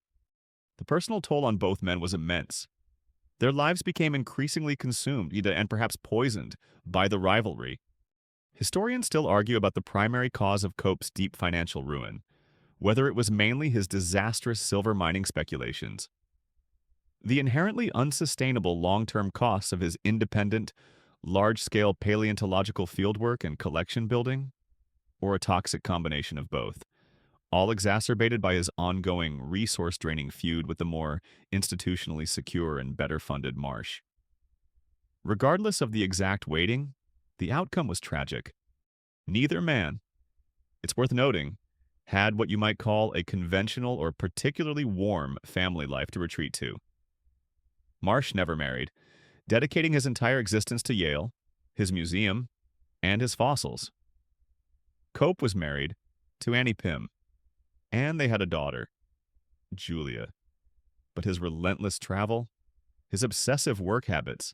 The personal toll on both men was immense. Their lives became increasingly consumed and perhaps poisoned by the rivalry. Historians still argue about the primary cause of Cope's deep financial ruin, whether it was mainly his disastrous silver mining speculations, the inherently unsustainable long-term costs of his independent, large-scale paleontological fieldwork and collection building, or a toxic combination of both, all exacerbated by his ongoing resource-draining feud with the more institutionally secure and better-funded Marsh. Regardless of the exact weighting, the outcome was tragic. Neither man, it's worth noting, had what you might call a conventional or particularly warm family life to retreat to. Marsh never married, dedicating his entire existence to Yale, his museum, and his fossils. Cope was married to Annie Pym, and they had a daughter, Julia. But his relentless travel, his obsessive work habits,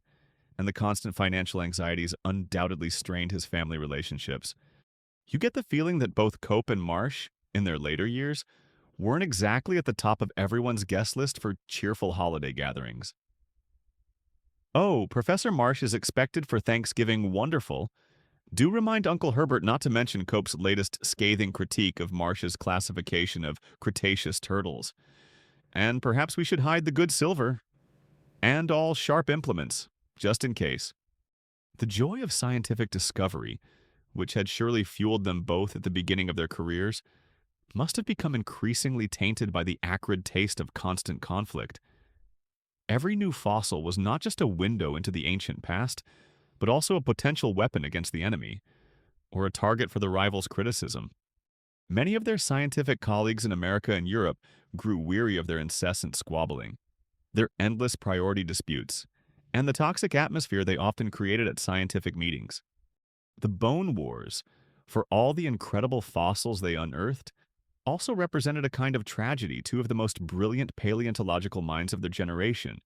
and the constant financial anxieties undoubtedly strained his family relationships. You get the feeling that both Cope and Marsh, in their later years, weren't exactly at the top of everyone's guest list for cheerful holiday gatherings. Oh, Professor Marsh is expected for Thanksgiving. Wonderful. Do remind Uncle Herbert not to mention Cope's latest scathing critique of Marsh's classification of Cretaceous turtles. And perhaps we should hide the good silver and all sharp implements, just in case. The joy of scientific discovery, which had surely fueled them both at the beginning of their careers, must have become increasingly tainted by the acrid taste of constant conflict. Every new fossil was not just a window into the ancient past, but also a potential weapon against the enemy, or a target for the rival's criticism. Many of their scientific colleagues in America and Europe grew weary of their incessant squabbling, their endless priority disputes, and the toxic atmosphere they often created at scientific meetings. The Bone Wars, for all the incredible fossils they unearthed, also represented a kind of tragedy. Two of the most brilliant paleontological minds of their generation,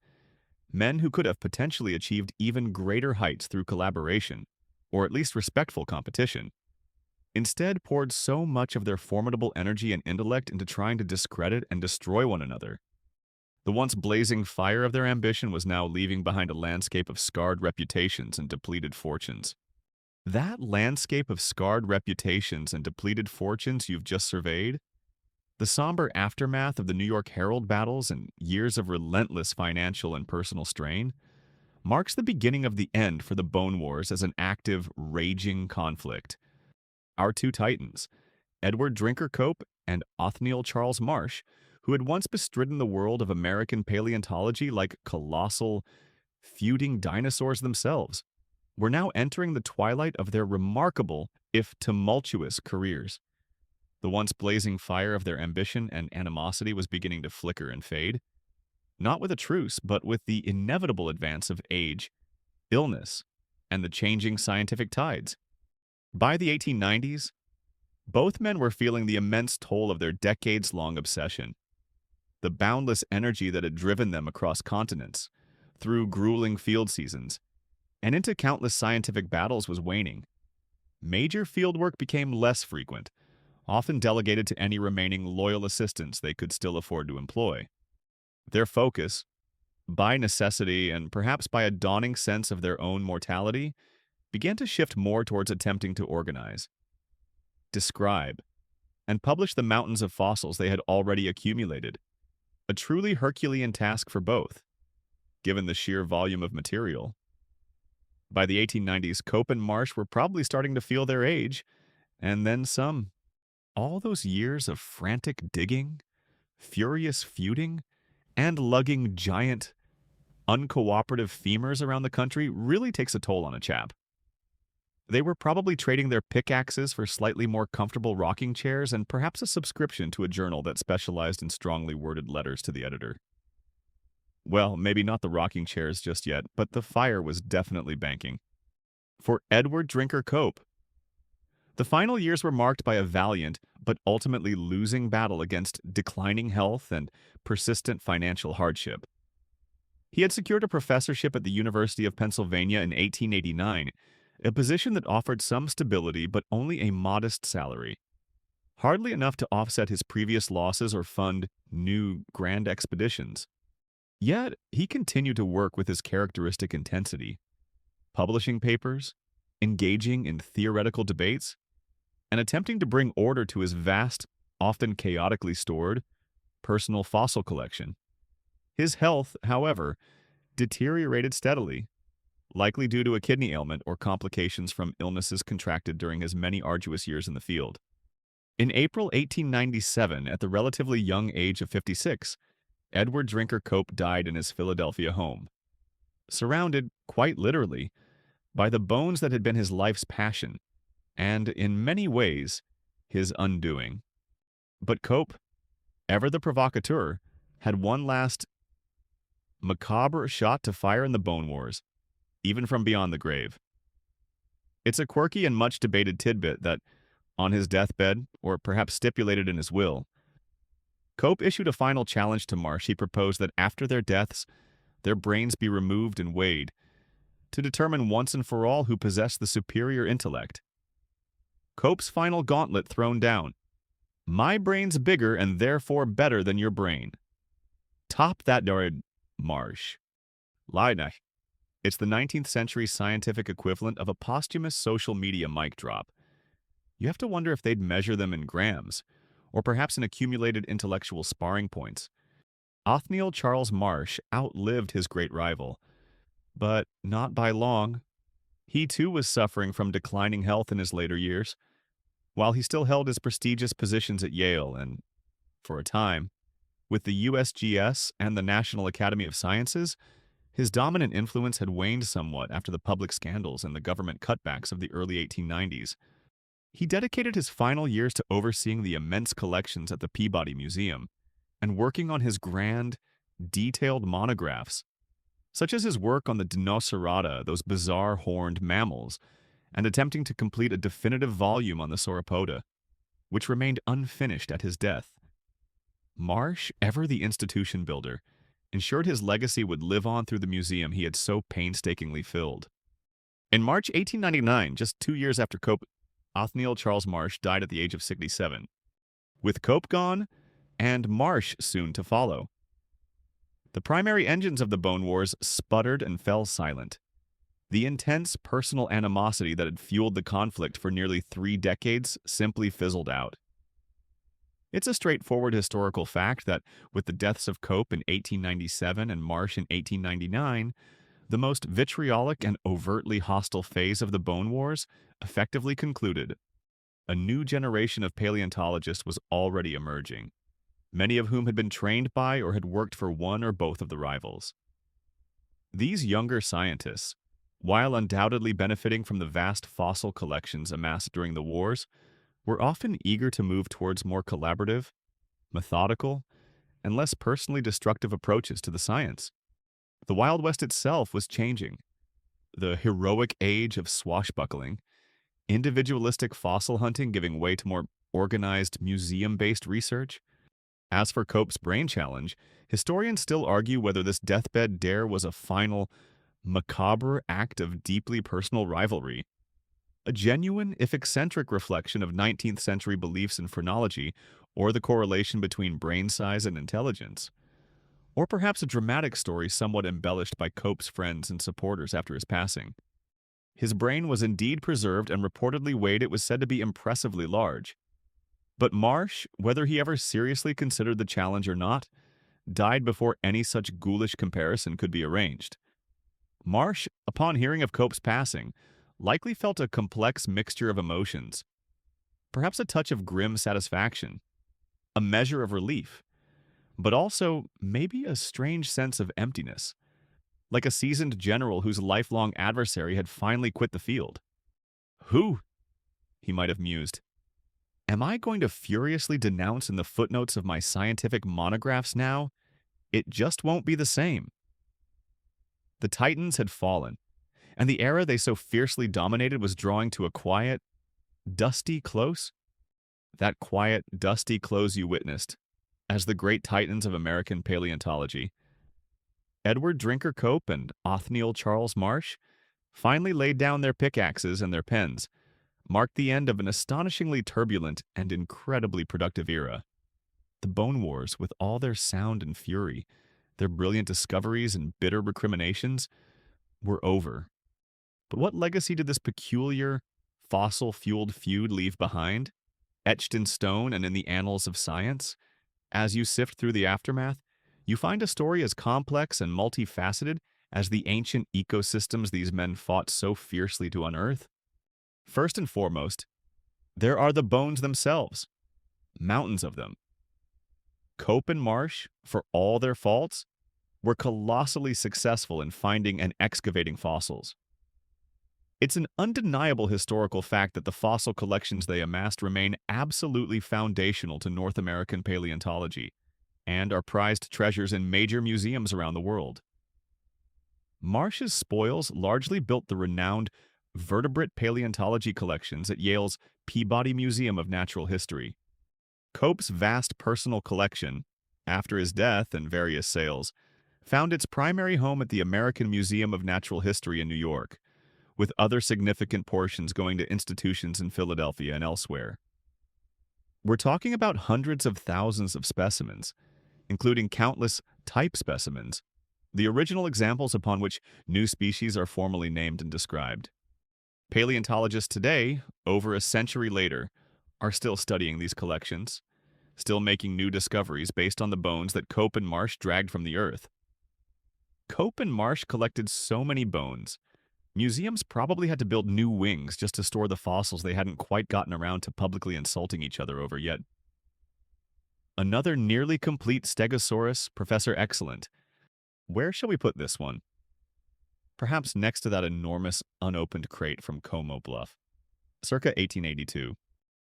men who could have potentially achieved even greater heights through collaboration, or at least respectful competition, instead poured so much of their formidable energy and intellect into trying to discredit and destroy one another. The once blazing fire of their ambition was now leaving behind a landscape of scarred reputations and depleted fortunes. That landscape of scarred reputations and depleted fortunes you've just surveyed, the somber aftermath of the New York Herald battles and years of relentless financial and personal strain, marks the beginning of the end for the Bone Wars as an active, raging conflict. Our two titans, Edward Drinker Cope and Othniel Charles Marsh, who had once bestridden the world of American paleontology like colossal, feuding dinosaurs themselves, were now entering the twilight of their remarkable, if tumultuous, careers. The once blazing fire of their ambition and animosity was beginning to flicker and fade, not with a truce, but with the inevitable advance of age, illness, and the changing scientific tides. By the 1890s, both men were feeling the immense toll of their decades-long obsession. The boundless energy that had driven them across continents, through grueling field seasons, and into countless scientific battles was waning. Major fieldwork became less frequent, often delegated to any remaining loyal assistants they could still afford to employ. Their focus, by necessity and perhaps by a dawning sense of their own mortality, began to shift more towards attempting to organize, describe, and publish the mountains of fossils they had already accumulated, a truly Herculean task for both, given the sheer volume of material. By the 1890s, Cope and Marsh were probably starting to feel their age, and then some. All those years of frantic digging, furious feuding, and lugging giant, uncooperative femurs around the country really takes a toll on a chap. They were probably trading their pickaxes for slightly more comfortable rocking chairs and perhaps a subscription to a journal that specialized in strongly worded letters to the editor. Well, maybe not the rocking chairs just yet, but the fire was definitely banking. For Edward Drinker Cope, the final years were marked by a valiant, but ultimately losing battle against declining health and persistent financial hardship. He had secured a professorship at the University of Pennsylvania in 1889, a position that offered some stability but only a modest salary, hardly enough to offset his previous losses or fund new grand expeditions. Yet, he continued to work with his characteristic intensity, publishing papers, engaging in theoretical debates, and attempting to bring order to his vast, often chaotically stored, personal fossil collection. His health, however, deteriorated steadily, likely due to a kidney ailment or complications from illnesses contracted during his many arduous years in the field. In April 1897, at the relatively young age of 56, Edward Drinker Cope died in his Philadelphia home, surrounded, quite literally, by the bones that had been his life's passion, and, in many ways, his undoing. But Cope, ever the provocateur, had one last macabre shot to fire in the Bone Wars, even from beyond the grave. It's a quirky and much debated tidbit that, on his deathbed, or perhaps stipulated in his will, Cope issued a final challenge to Marsh. He proposed that after their deaths, their brains be removed and weighed, to determine once and for all who possessed the superior intellect. Cope's final gauntlet thrown down. My brain's bigger and therefore better than your brain. Top that, Marsh. Lie. It's the 19th century scientific equivalent of a posthumous social media mic drop. You have to wonder if they'd measure them in grams, or perhaps in accumulated intellectual sparring points. Othniel Charles Marsh outlived his great rival, but not by long. He too was suffering from declining health in his later years. While he still held his prestigious positions at Yale and, for a time, with the USGS and the National Academy of Sciences, his dominant influence had waned somewhat after the public scandals and the government cutbacks of the early 1890s. He dedicated his final years to overseeing the immense collections at the Peabody Museum and working on his grand, detailed monographs, such as his work on the Dinocerata, those bizarre horned mammals, and attempting to complete a definitive volume on the sauropoda, which remained unfinished at his death. Marsh, ever the institution builder, ensured his legacy would live on through the museum he had so painstakingly filled. In March 1899, just 2 years after Cope, Othniel Charles Marsh died at the age of 67. With Cope gone, and Marsh soon to follow, the primary engines of the Bone Wars sputtered and fell silent. The intense personal animosity that had fueled the conflict for nearly 3 decades simply fizzled out. It's a straightforward historical fact that, with the deaths of Cope in 1897 and Marsh in 1899, the most vitriolic and overtly hostile phase of the Bone Wars effectively concluded. A new generation of paleontologists was already emerging, many of whom had been trained by or had worked for one or both of the rivals. These younger scientists, while undoubtedly benefiting from the vast fossil collections amassed during the wars, were often eager to move towards more collaborative, methodical, and less personally destructive approaches to the science. The Wild West itself was changing. The heroic age of swashbuckling, individualistic fossil hunting giving way to more organized, museum-based research. As for Cope's brain challenge, historians still argue whether this deathbed dare was a final, macabre act of deeply personal rivalry, a genuine, if eccentric, reflection of 19th century beliefs in phrenology or the correlation between brain size and intelligence, or perhaps a dramatic story somewhat embellished by Cope's friends and supporters after his passing. His brain was indeed preserved and reportedly weighed, it was said, to be impressively large. But Marsh, whether he ever seriously considered the challenge or not, died before any such ghoulish comparison could be arranged. Marsh, upon hearing of Cope's passing, likely felt a complex mixture of emotions, perhaps a touch of grim satisfaction, a measure of relief, but also maybe a strange sense of emptiness, like a seasoned general whose lifelong adversary had finally quit the field. Who, he might have mused, am I going to furiously denounce in the footnotes of my scientific monographs now? It just won't be the same. The Titans had fallen, and the era they so fiercely dominated was drawing to a quiet, dusty close. That quiet, dusty close you witnessed as the great titans of American paleontology, Edward Drinker Cope and Othniel Charles Marsh, finally laid down their pickaxes and their pens, marked the end of an astonishingly turbulent and incredibly productive era. The Bone Wars, with all their sound and fury, their brilliant discoveries and bitter recriminations, were over. But what legacy did this peculiar, fossil-fueled feud leave behind, etched in stone and in the annals of science? As you sift through the aftermath, you find a story as complex and multifaceted as the ancient ecosystems these men fought so fiercely to unearth. First and foremost, there are the bones themselves, mountains of them. Cope and Marsh, for all their faults, were colossally successful in finding and excavating fossils. It's an undeniable historical fact that the fossil collections they amassed remain absolutely foundational to North American paleontology and are prized treasures in major museums around the world. Marsh's spoils largely built the renowned vertebrate paleontology collections at Yale's Peabody Museum of Natural History. Cope's vast personal collection, after his death and various sales, found its primary home at the American Museum of Natural History in New York, with other significant portions going to institutions in Philadelphia and elsewhere. We're talking about hundreds of thousands of specimens, including countless type specimens, the original examples upon which new species are formally named and described. Paleontologists today, over a century later, are still studying these collections, still making new discoveries based on the bones that Cope and Marsh dragged from the earth. Cope and Marsh collected so many bones, museums probably had to build new wings just to store the fossils they hadn't quite gotten around to publicly insulting each other over yet. Another nearly complete Stegosaurus, Professor Excellent. Where shall we put this one? Perhaps next to that enormous unopened crate from Como Bluff, circa 1882.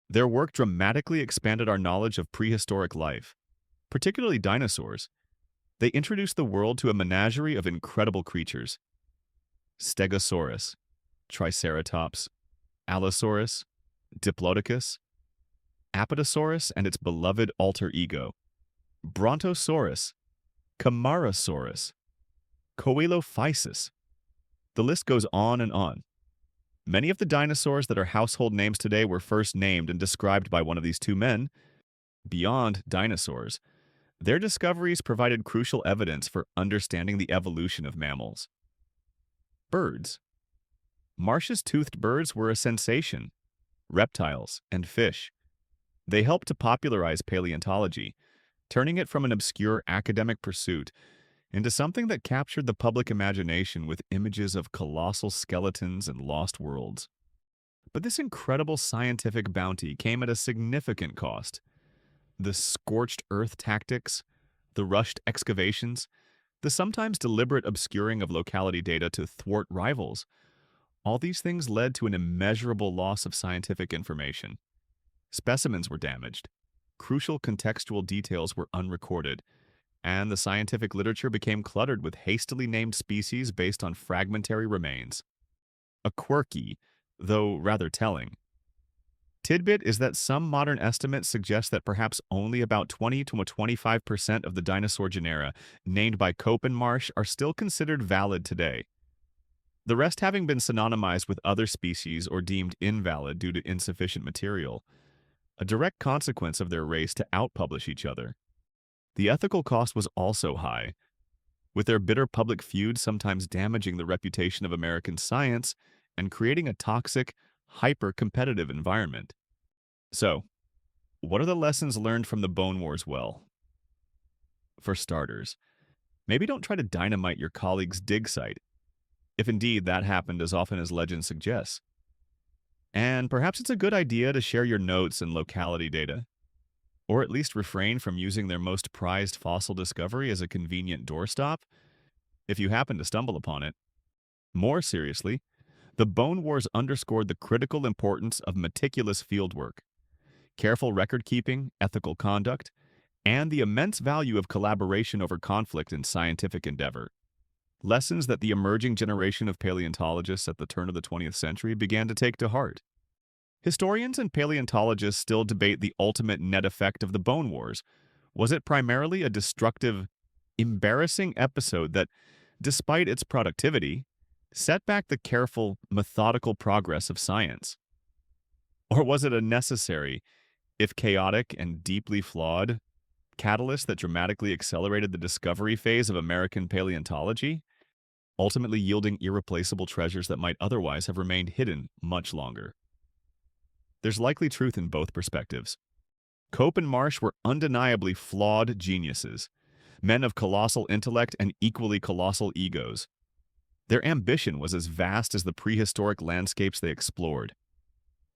Their work dramatically expanded our knowledge of prehistoric life, particularly dinosaurs. They introduced the world to a menagerie of incredible creatures. Stegosaurus, Triceratops, Allosaurus, Diplodocus, Apatosaurus and its beloved alter ego, Brontosaurus, Camarasaurus, Coelophysis. The list goes on and on. Many of the dinosaurs that are household names today were first named and described by one of these two men. Beyond dinosaurs, their discoveries provided crucial evidence for understanding the evolution of mammals. Birds. Marsh's toothed birds were a sensation. Reptiles and fish. They helped to popularize paleontology, turning it from an obscure academic pursuit into something that captured the public imagination with images of colossal skeletons and lost worlds. But this incredible scientific bounty came at a significant cost. The scorched earth tactics, the rushed excavations, the sometimes deliberate obscuring of locality data to thwart rivals, all these things led to an immeasurable loss of scientific information. Specimens were damaged, crucial contextual details were unrecorded, and the scientific literature became cluttered with hastily named species based on fragmentary remains. A quirky, though rather telling, tidbit is that some modern estimates suggest that perhaps only about 20 to 25% of the dinosaur genera named by Cope and Marsh are still considered valid today, the rest having been synonymized with other species or deemed invalid due to insufficient material, a direct consequence of their race to outpublish each other. The ethical cost was also high, with their bitter public feud sometimes damaging the reputation of American science and creating a toxic, hyper-competitive environment. So, what are the lessons learned from the Bone Wars? Well, for starters, maybe don't try to dynamite your colleague's dig site, if indeed that happened as often as legend suggests. And perhaps it's a good idea to share your notes and locality data, or at least refrain from using their most prized fossil discovery as a convenient doorstop, if you happen to stumble upon it. More seriously, the Bone Wars underscored the critical importance of meticulous fieldwork, careful record-keeping, ethical conduct, and the immense value of collaboration over conflict in scientific endeavor. Lessons that the emerging generation of paleontologists at the turn of the 20th century began to take to heart. Historians and paleontologists still debate the ultimate net effect of the Bone Wars. Was it primarily a destructive, embarrassing episode that, despite its productivity, set back the careful, methodical progress of science? Or was it a necessary, if chaotic and deeply flawed, catalyst that dramatically accelerated the discovery phase of American paleontology, ultimately yielding irreplaceable treasures that might otherwise have remained hidden much longer? There's likely truth in both perspectives. Cope and Marsh were undeniably flawed geniuses, men of colossal intellect and equally colossal egos. Their ambition was as vast as the prehistoric landscapes they explored.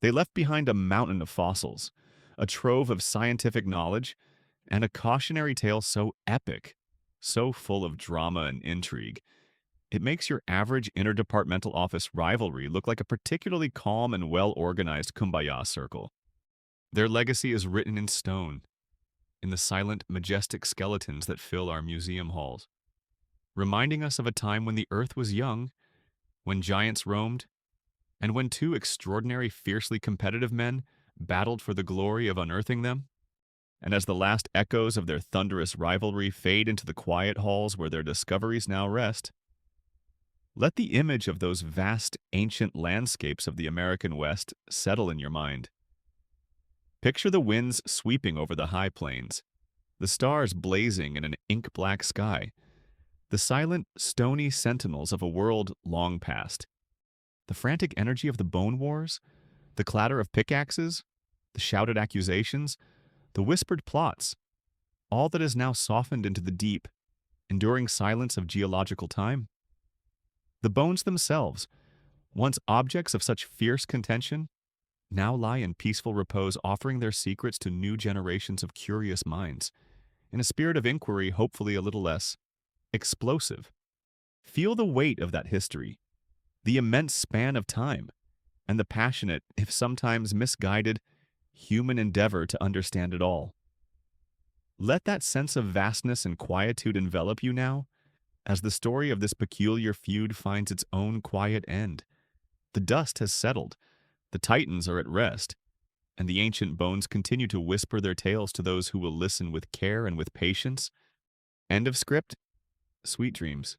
They left behind a mountain of fossils, a trove of scientific knowledge, and a cautionary tale so epic, so full of drama and intrigue, it makes your average interdepartmental office rivalry look like a particularly calm and well-organized kumbaya circle. Their legacy is written in stone, in the silent, majestic skeletons that fill our museum halls, reminding us of a time when the earth was young, when giants roamed, and when two extraordinary, fiercely competitive men battled for the glory of unearthing them. And as the last echoes of their thunderous rivalry fade into the quiet halls where their discoveries now rest, let the image of those vast, ancient landscapes of the American West settle in your mind. Picture the winds sweeping over the high plains, the stars blazing in an ink-black sky, The silent, stony sentinels of a world long past. The frantic energy of the bone wars, the clatter of pickaxes, the shouted accusations, the whispered plots, all that is now softened into the deep, enduring silence of geological time. The bones themselves, once objects of such fierce contention, now lie in peaceful repose, offering their secrets to new generations of curious minds, in a spirit of inquiry hopefully a little less explosive. Feel the weight of that history, the immense span of time, and the passionate, if sometimes misguided, human endeavor to understand it all. Let that sense of vastness and quietude envelop you now, as the story of this peculiar feud finds its own quiet end. The dust has settled, the titans are at rest, and the ancient bones continue to whisper their tales to those who will listen with care and with patience. End of script. Sweet dreams.